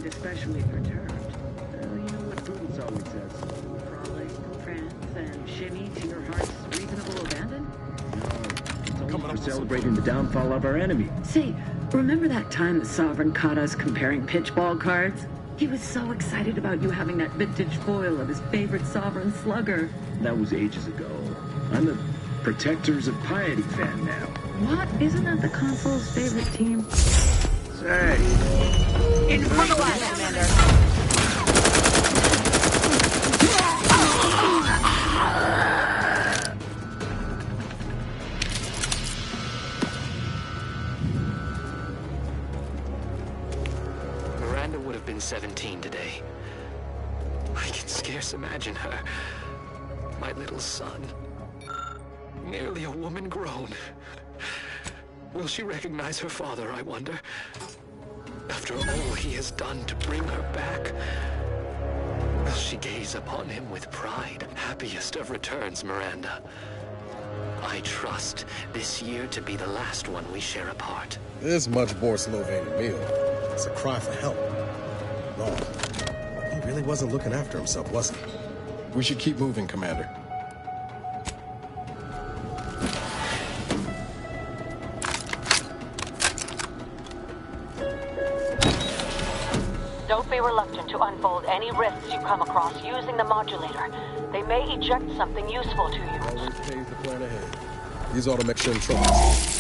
[SPEAKER 14] especially perturbed. You know what Prudence always says. Frolic, prance, and shimmy to your heart's reasonable abandon? No, it's only for celebrating the downfall of our enemy. Say, remember that time the Sovereign caught us comparing pitchball cards? He was so excited about you having that vintage foil of his favorite Sovereign slugger. That was ages ago. I'm a Protectors of Piety fan now. What? Isn't that the console's favorite team? Say.
[SPEAKER 7] In front of us, Commander.
[SPEAKER 10] Just imagine her. My little son. Nearly a woman grown. Will she recognize her father, I wonder? After all he has done to bring her back, will she gaze upon him with pride? Happiest of returns, Miranda. I trust this year to be the last one we share apart.
[SPEAKER 11] This much more Slovenian meal. It's a cry for help. No, he really wasn't looking after himself, was he? We should keep moving, Commander.
[SPEAKER 19] Don't be reluctant to unfold any rifts you come across using the modulator. They may eject something useful to you.
[SPEAKER 11] Always pays to plan ahead. These ought to make sure troubles.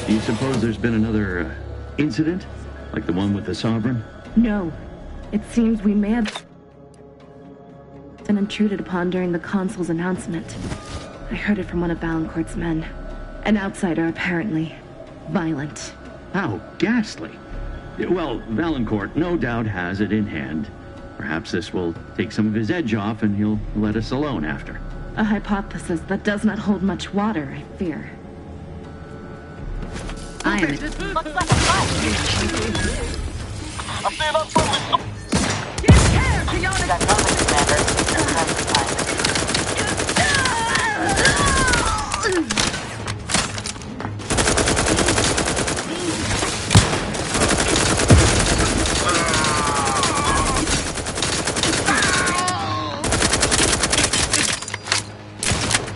[SPEAKER 14] Do you suppose there's been another incident? Like the one with the Sovereign?
[SPEAKER 9] No. It seems we may have been intruded upon during the Consul's announcement. I heard it from one of Valancourt's men. An outsider, apparently. Violent.
[SPEAKER 14] How ghastly. Well, Valancourt no doubt has it in hand. Perhaps this will take some of his edge off and he'll let us alone after.
[SPEAKER 9] A hypothesis that does not hold much water, I fear. I am it.
[SPEAKER 19] Looks like a fight. That's coming, Commander.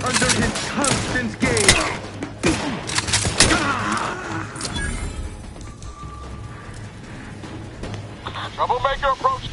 [SPEAKER 20] Under his constant gaze. Troublemaker approach.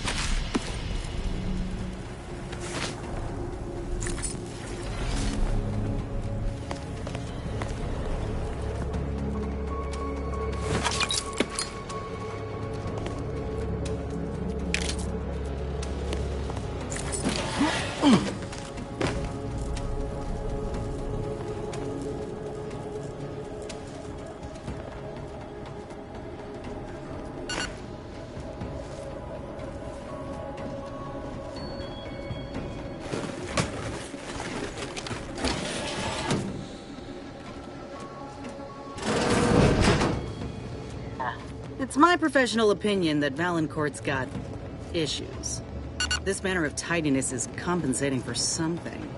[SPEAKER 2] It's my professional opinion that Valancourt's got issues. This manner of tidiness is compensating for something.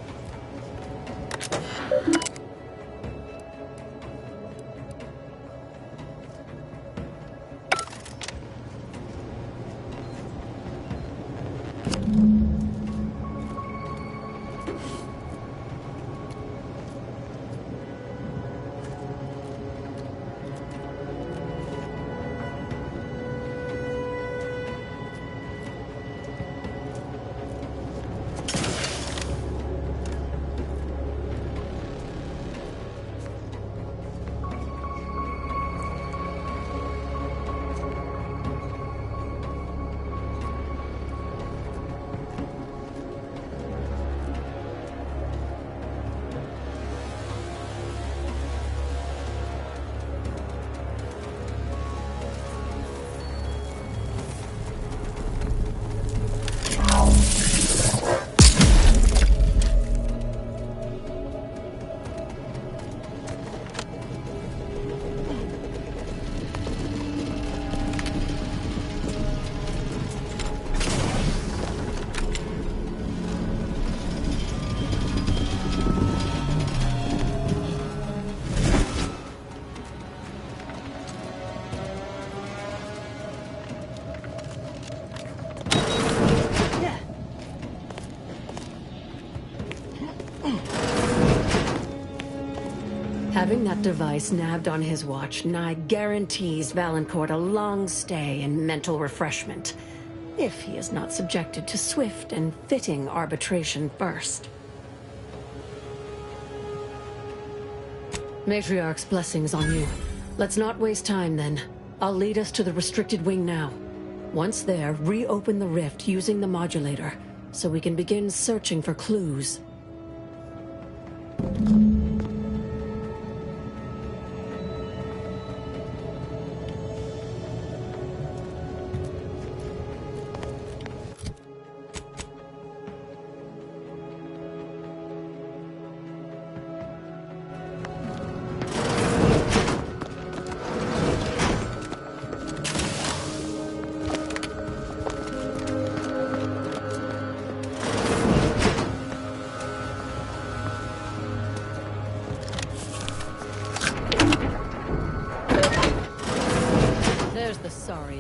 [SPEAKER 6] Having that device nabbed on his watch nigh guarantees Valancourt a long stay and mental refreshment, if he is not subjected to swift and fitting arbitration first. Matriarch's blessings on you. Let's not waste time, then. I'll lead us to the restricted wing now. Once there, reopen the rift using the modulator, so we can begin searching for clues.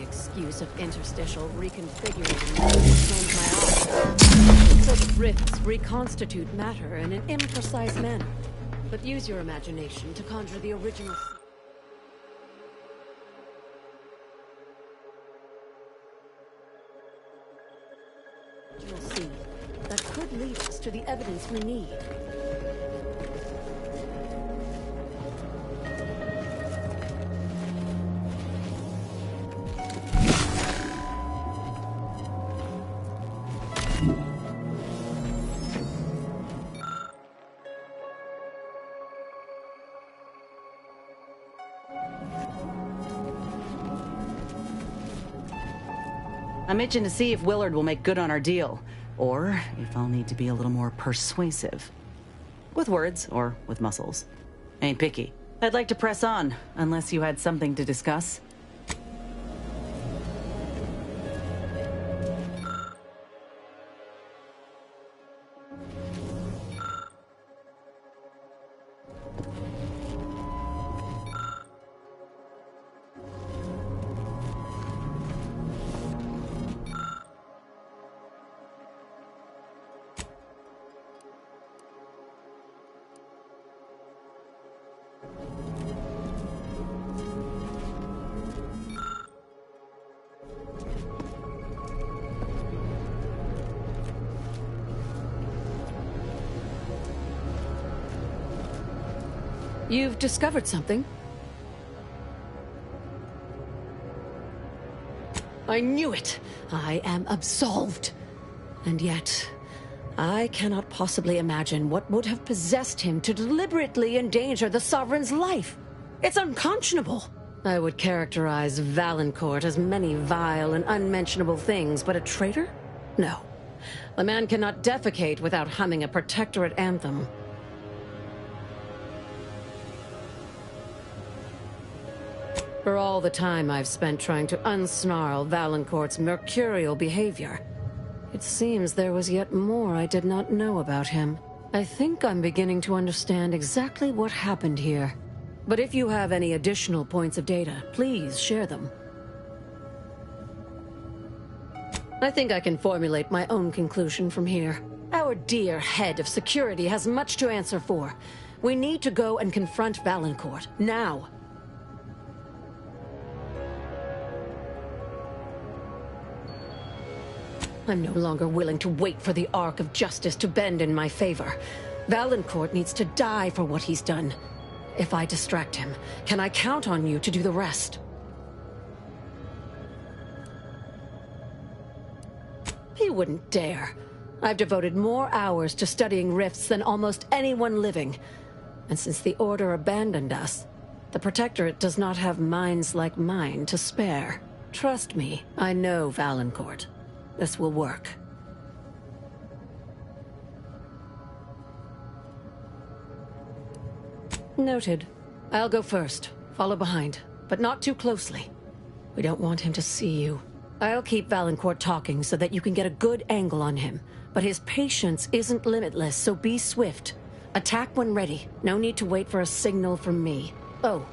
[SPEAKER 6] Excuse of interstitial reconfiguring such rifts reconstitute matter in an imprecise manner. But use your imagination to conjure the original seed that could lead us to the evidence we need.
[SPEAKER 2] I'm itching to see if Willard will make good on our deal, or if I'll need to be a little more persuasive. With words, or with muscles. Ain't picky. I'd like to press on, unless you had something to discuss. You've discovered something? I knew it! I am absolved! And yet, I cannot possibly imagine what would have possessed him to deliberately endanger the Sovereign's life. It's unconscionable. I would characterize Valancourt as many vile and unmentionable things, but a traitor? No. The man cannot defecate without humming a Protectorate anthem. For all the time I've spent trying to unsnarl Valancourt's mercurial behavior, it seems there was yet more I did not know about him. I think I'm beginning to understand exactly what happened here. But if you have any additional points of data, please share them. I think I can formulate my own conclusion from here. Our dear head of security has much to answer for. We need to go and confront Valancourt, now. I'm no longer willing to wait for the arc of justice to bend in my favor. Valancourt needs to die for what he's done. If I distract him, can I count on you to do the rest? He wouldn't dare. I've devoted more hours to studying rifts than almost anyone living. And since the Order abandoned us, the Protectorate does not have minds like mine to spare. Trust me, I know Valancourt. This will work. Noted. I'll go first. Follow behind, but not too closely. We don't want him to see you. I'll keep Valancourt talking so that you can get a good angle on him. But his patience isn't limitless, so be swift. Attack when ready. No need to wait for a signal from me. Oh,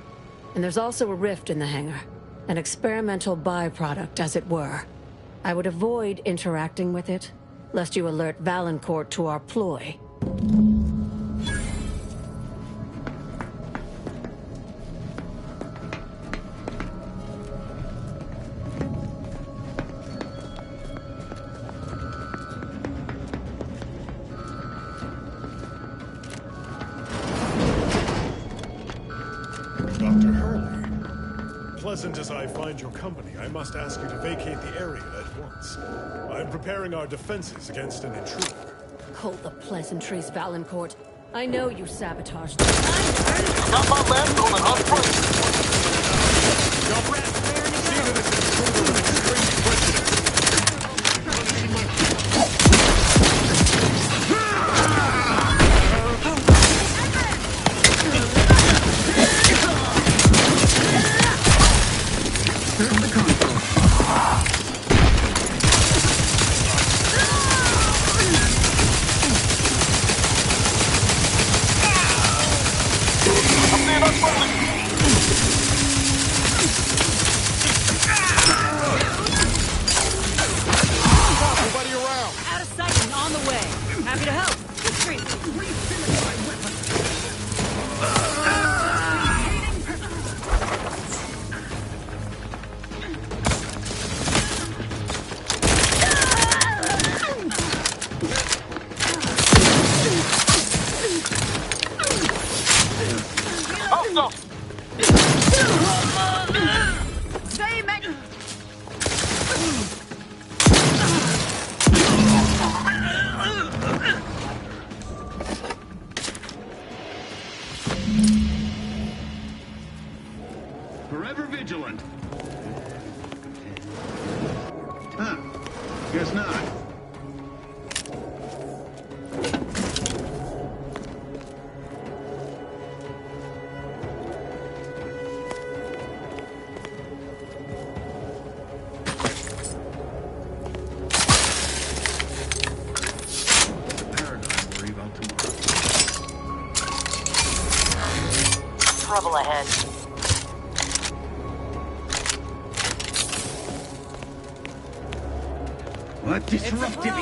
[SPEAKER 2] and there's also a rift in the hangar. An experimental byproduct, as it were. I would avoid interacting with it, lest you alert Valancourt to our ploy.
[SPEAKER 5] Unpleasant as I find your company, I must ask you to vacate the area at once. I'm preparing our defenses against an intruder.
[SPEAKER 6] Hold the pleasantries, Valancourt. I know you sabotaged the
[SPEAKER 20] Got my left on an unfriendly.
[SPEAKER 5] See to this intruder with extreme prejudice.
[SPEAKER 2] Out of sight and on the way. Happy to help. Retreat.
[SPEAKER 7] Stay back!
[SPEAKER 14] Forever vigilant. Huh. Guess not.
[SPEAKER 19] Trouble ahead.
[SPEAKER 14] What disruptive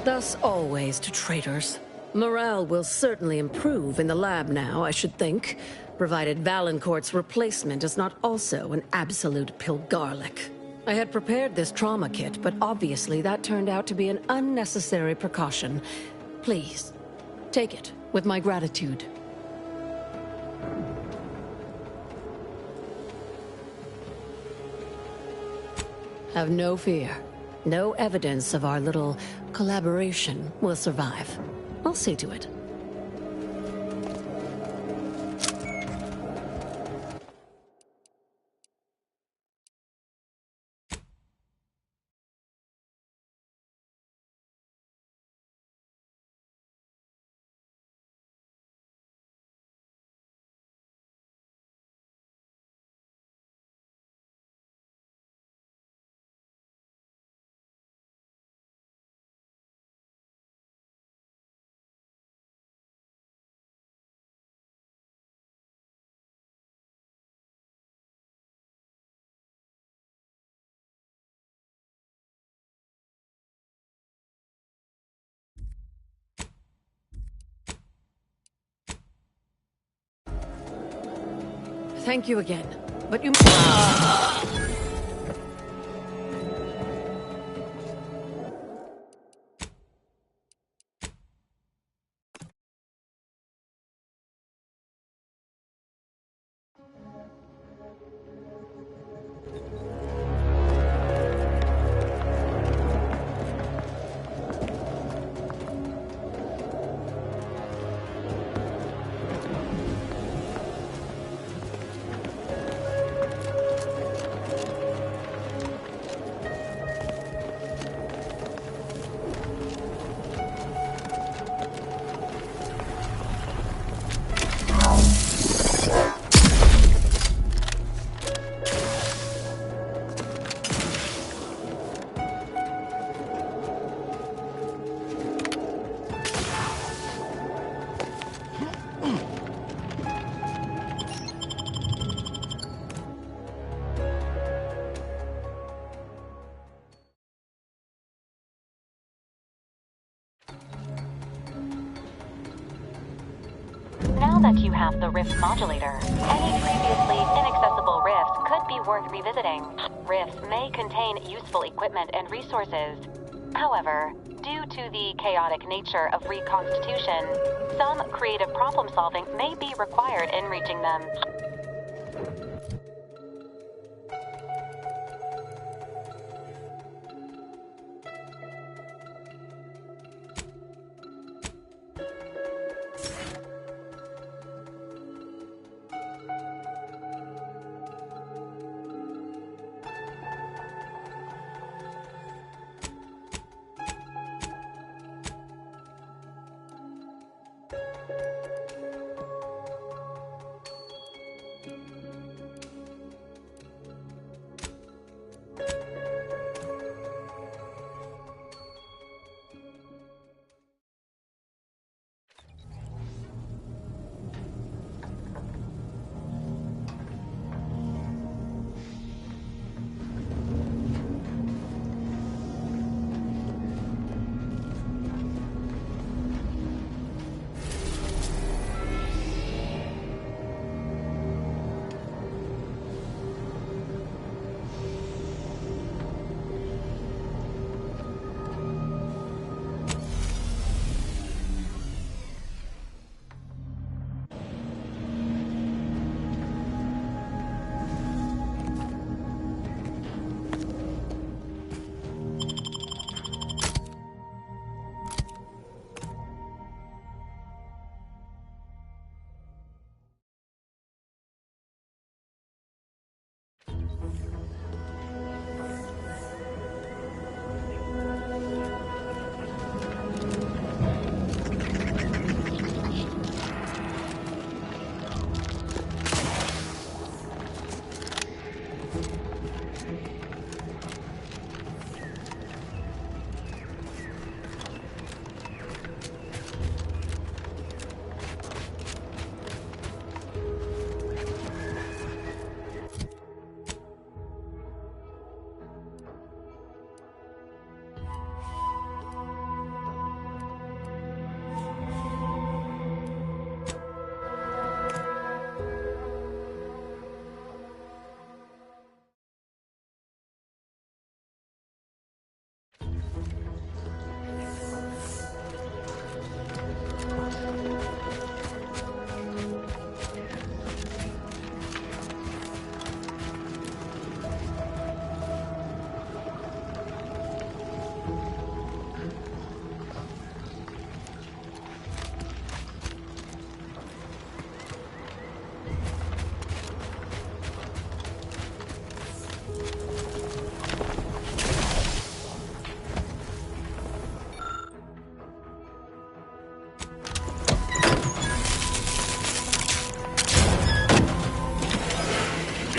[SPEAKER 6] Thus always to traitors. Morale will certainly improve in the lab now, I should think, provided Valancourt's replacement is not also an absolute Pilgarlic. I had prepared this trauma kit, but obviously that turned out to be an unnecessary precaution. Please, take it with my gratitude. Have no fear. No evidence of our little collaboration will survive. I'll see to it. Thank you again, but you...
[SPEAKER 19] that you have the Rift modulator, any previously inaccessible rifts could be worth revisiting. Rifts may contain useful equipment and resources. However, due to the chaotic nature of reconstitution, some creative problem solving may be required in reaching them.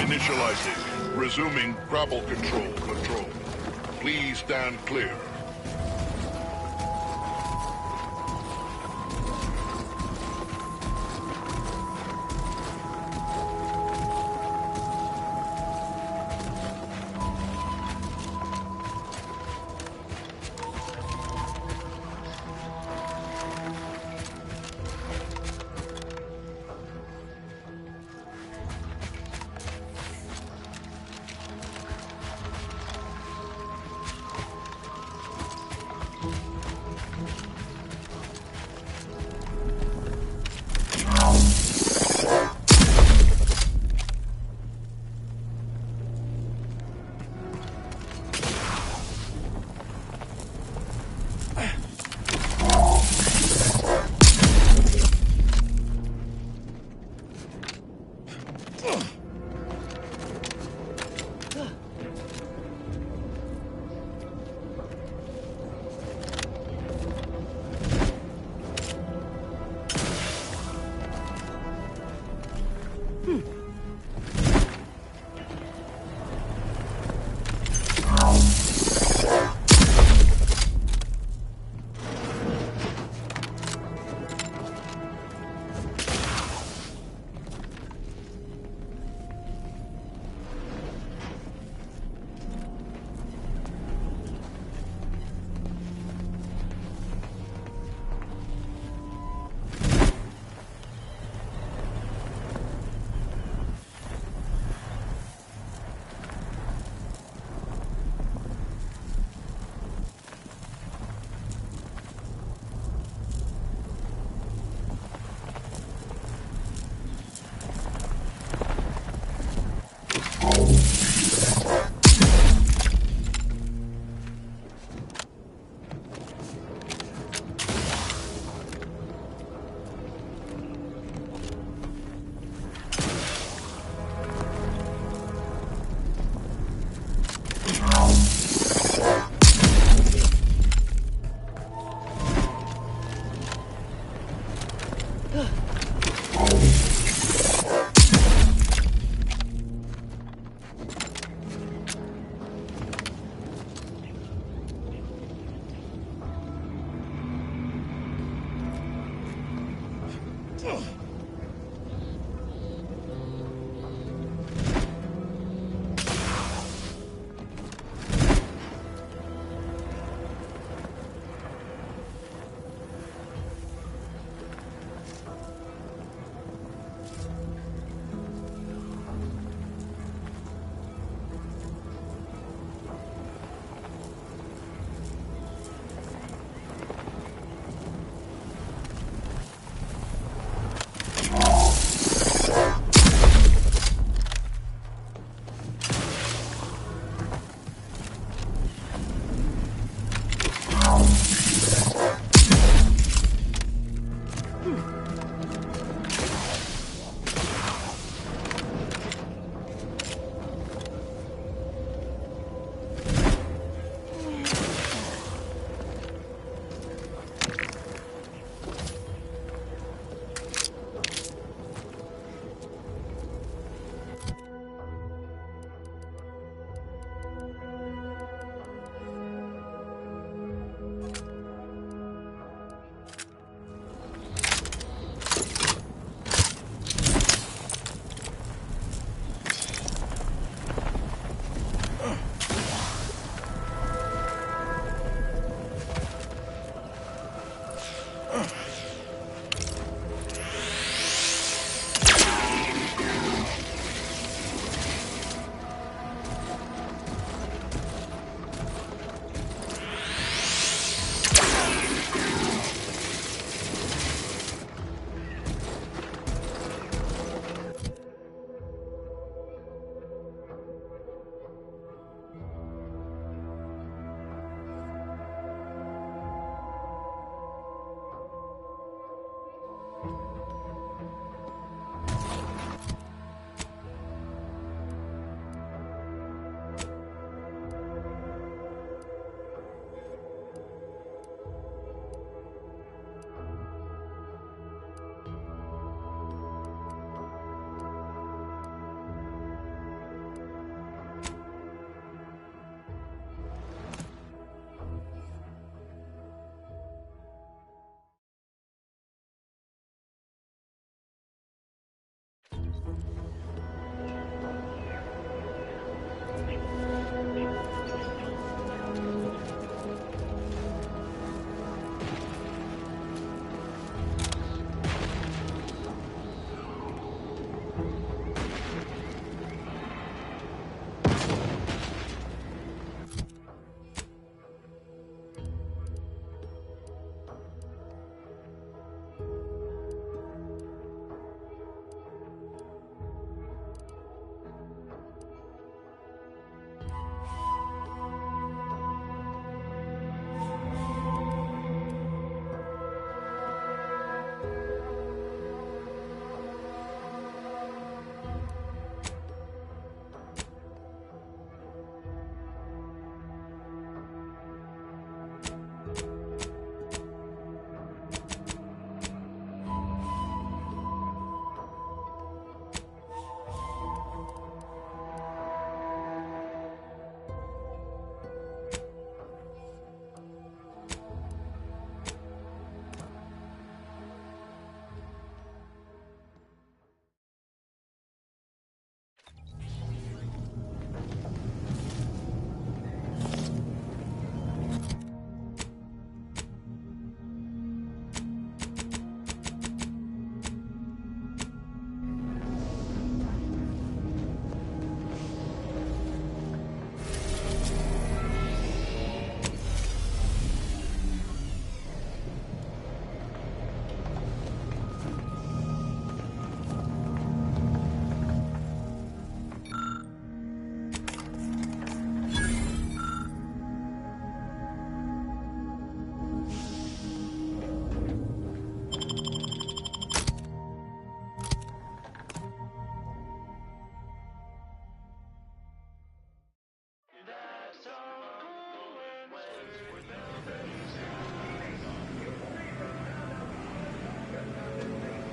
[SPEAKER 5] Initializing. Resuming grapple control. Please stand clear.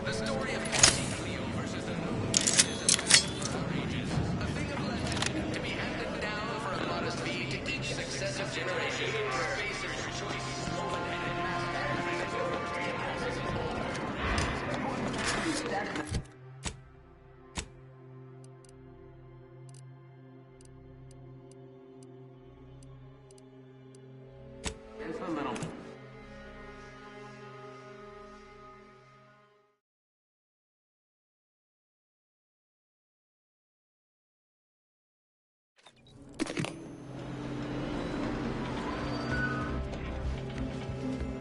[SPEAKER 10] The story of Cleo versus the Noble is for ages. A thing of legend to be handed down for a modest fee to each successive generation. Spacer's choice stolen and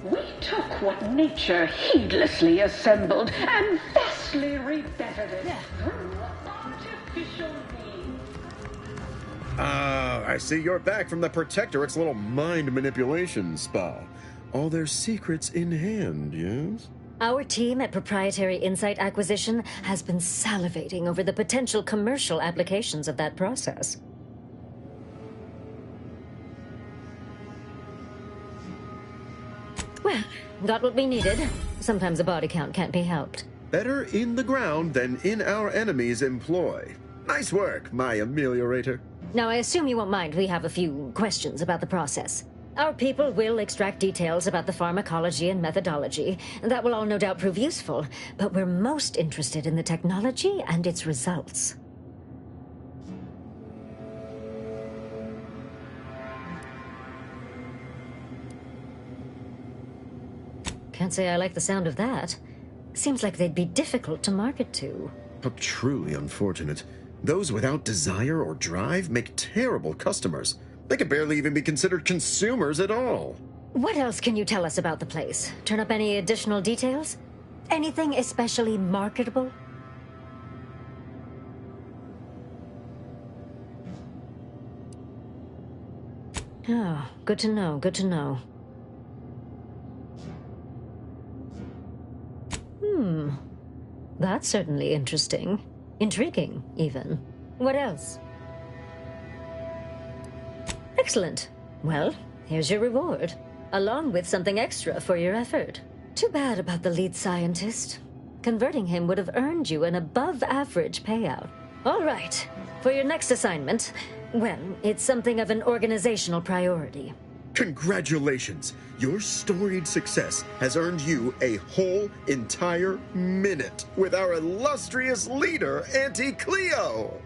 [SPEAKER 4] We took what nature heedlessly assembled and vastly rebettered it through artificial means.
[SPEAKER 18] I see you're back from the Protectorate's little mind manipulation spa. All their secrets in hand, yes?
[SPEAKER 21] Our team at Proprietary Insight Acquisition has been salivating over the potential commercial applications of that process. Well, got what we needed. Sometimes a body count can't be helped.
[SPEAKER 18] Better in the ground than in our enemy's employ. Nice work, my ameliorator.
[SPEAKER 21] Now, I assume you won't mind we have a few questions about the process. Our people will extract details about the pharmacology and methodology. That will all no doubt prove useful, but we're most interested in the technology and its results. Can't say I like the sound of that. Seems like they'd be difficult to market to.
[SPEAKER 18] How truly unfortunate. Those without desire or drive make terrible customers. They could barely even be considered consumers at all.
[SPEAKER 21] What else can you tell us about the place? Turn up any additional details? Anything especially marketable? Oh, good to know, good to know. That's certainly interesting. Intriguing, even. What else? Excellent. Well, here's your reward, along with something extra for your effort. Too bad about the lead scientist. Converting him would have earned you an above-average payout. All right. For your next assignment, well, it's something of an organizational priority.
[SPEAKER 18] Congratulations! Your storied success has earned you a whole entire minute with our illustrious leader, Auntie Cleo!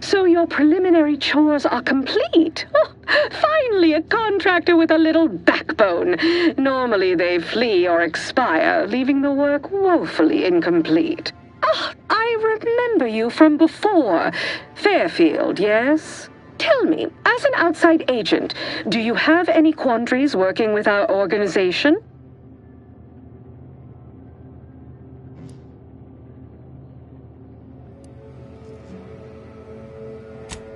[SPEAKER 4] So your preliminary chores are complete. Oh, finally a contractor with a little backbone. Normally they flee or expire, leaving the work woefully incomplete. Ah, I remember you from before. Fairfield, yes? Tell me, as an outside agent, do you have any quandaries working with our organization?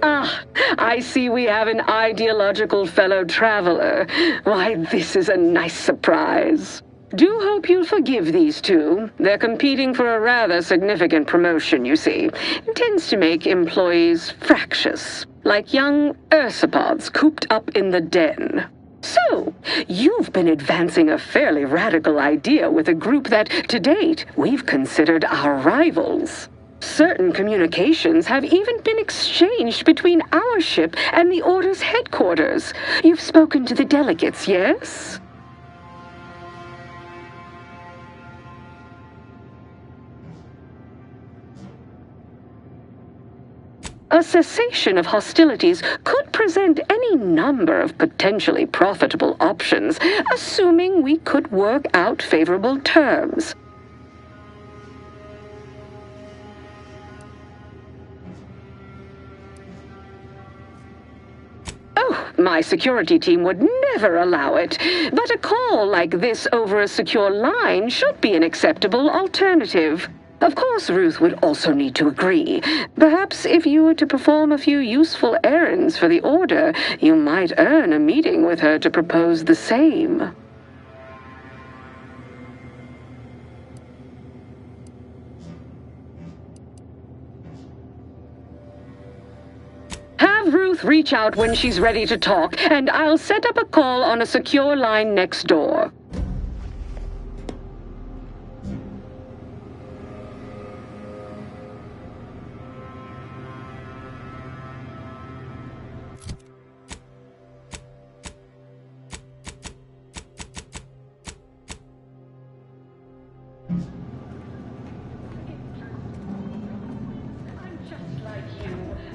[SPEAKER 4] Ah, I see we have an ideological fellow traveler. Why, this is a nice surprise. Do hope you'll forgive these two. They're competing for a rather significant promotion, you see. It tends to make employees fractious, like young ursopods cooped up in the den. So, you've been advancing a fairly radical idea with a group that, to date, we've considered our rivals. Certain communications have even been exchanged between our ship and the Order's headquarters. You've spoken to the delegates, yes? A cessation of hostilities could present any number of potentially profitable options, assuming we could work out favorable terms. Oh, my security team would never allow it, but a call like this over a secure line should be an acceptable alternative. Of course, Ruth would also need to agree. Perhaps if you were to perform a few useful errands for the Order, you might earn a meeting with her to propose the same. Have Ruth reach out when she's ready to talk, and I'll set up a call on a secure line next door.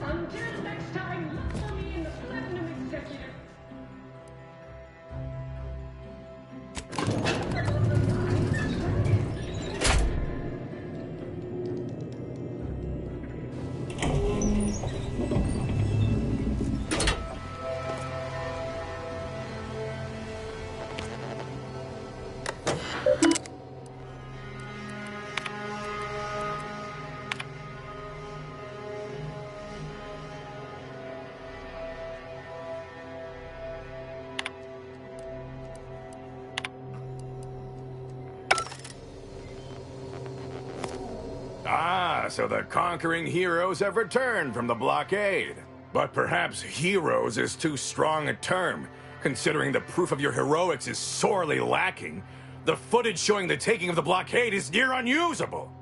[SPEAKER 4] Until next time, look for me in the Platinum Executive.
[SPEAKER 12] So the conquering heroes have returned from the blockade. But perhaps heroes is too strong a term, considering the proof of your heroics is sorely lacking. The footage showing the taking of the blockade is near unusable.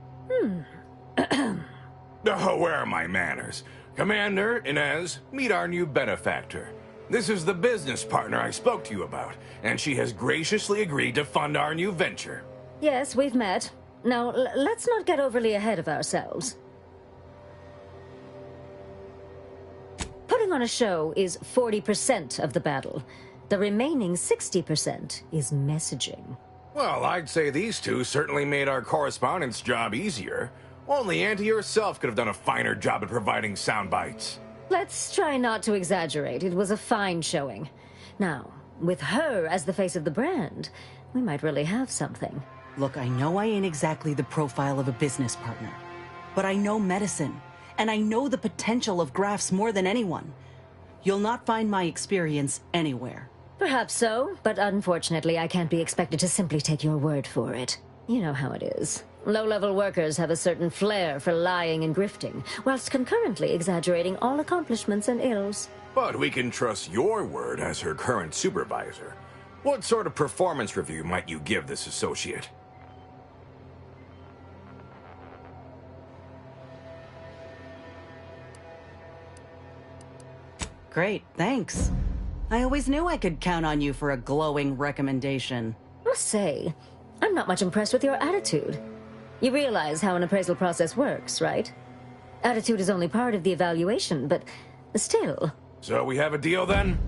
[SPEAKER 12] Oh, where are my manners? Commander, Inez, meet our new benefactor. This is the business partner I spoke to you about, and she has graciously agreed to fund our new venture.
[SPEAKER 21] Yes, we've met. Now, let's not get overly ahead of ourselves. Putting on a show is 40% of the battle. The remaining 60% is messaging.
[SPEAKER 12] Well, I'd say these two certainly made our correspondence job easier. Only Auntie herself could have done a finer job at providing sound bites.
[SPEAKER 21] Let's try not to exaggerate. It was a fine showing. Now, with her as the face of the brand, we might really have something.
[SPEAKER 2] Look, I know I ain't exactly the profile of a business partner, but I know medicine, and I know the potential of grafts more than anyone. You'll not find my experience anywhere.
[SPEAKER 21] Perhaps so, but unfortunately I can't be expected to simply take your word for it. You know how it is. Low-level workers have a certain flair for lying and grifting, whilst concurrently exaggerating all accomplishments and ills.
[SPEAKER 12] But we can trust your word as her current supervisor. What sort of performance review might you give this associate?
[SPEAKER 2] Great, thanks. I always knew I could count on you for a glowing recommendation.
[SPEAKER 21] Must say, I'm not much impressed with your attitude. You realize how an appraisal process works, right? Attitude is only part of the evaluation, but still.
[SPEAKER 12] So we have a deal then?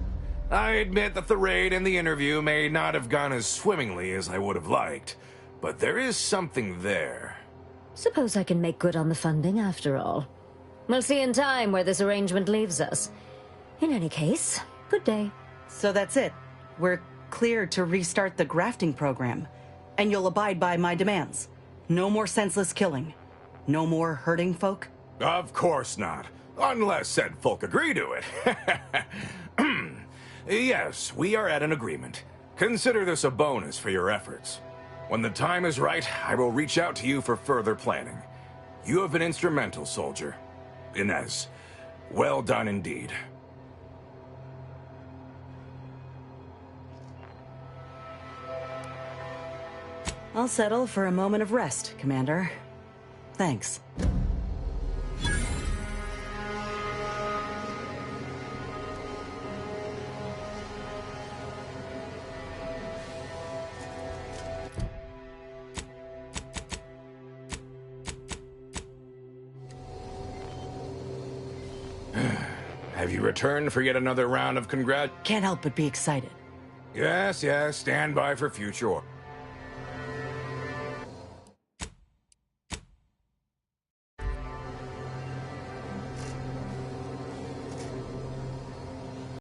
[SPEAKER 12] I admit that the raid and the interview may not have gone as swimmingly as I would have liked, but there is something there.
[SPEAKER 21] Suppose I can make good on the funding after all. We'll see in time where this arrangement leaves us. In any case, good day.
[SPEAKER 2] So that's it. We're clear to restart the grafting program, and you'll abide by my demands. No more senseless killing. No more hurting folk?
[SPEAKER 12] Of course not. Unless said folk agree to it. Yes, we are at an agreement. Consider this a bonus for your efforts. When the time is right, I will reach out to you for further planning. You have been instrumental, soldier. Inez, well done indeed.
[SPEAKER 2] I'll settle for a moment of rest, Commander. Thanks.
[SPEAKER 12] Have you returned for yet another round of congrat?
[SPEAKER 2] Can't help but be excited.
[SPEAKER 12] Yes, stand by for future.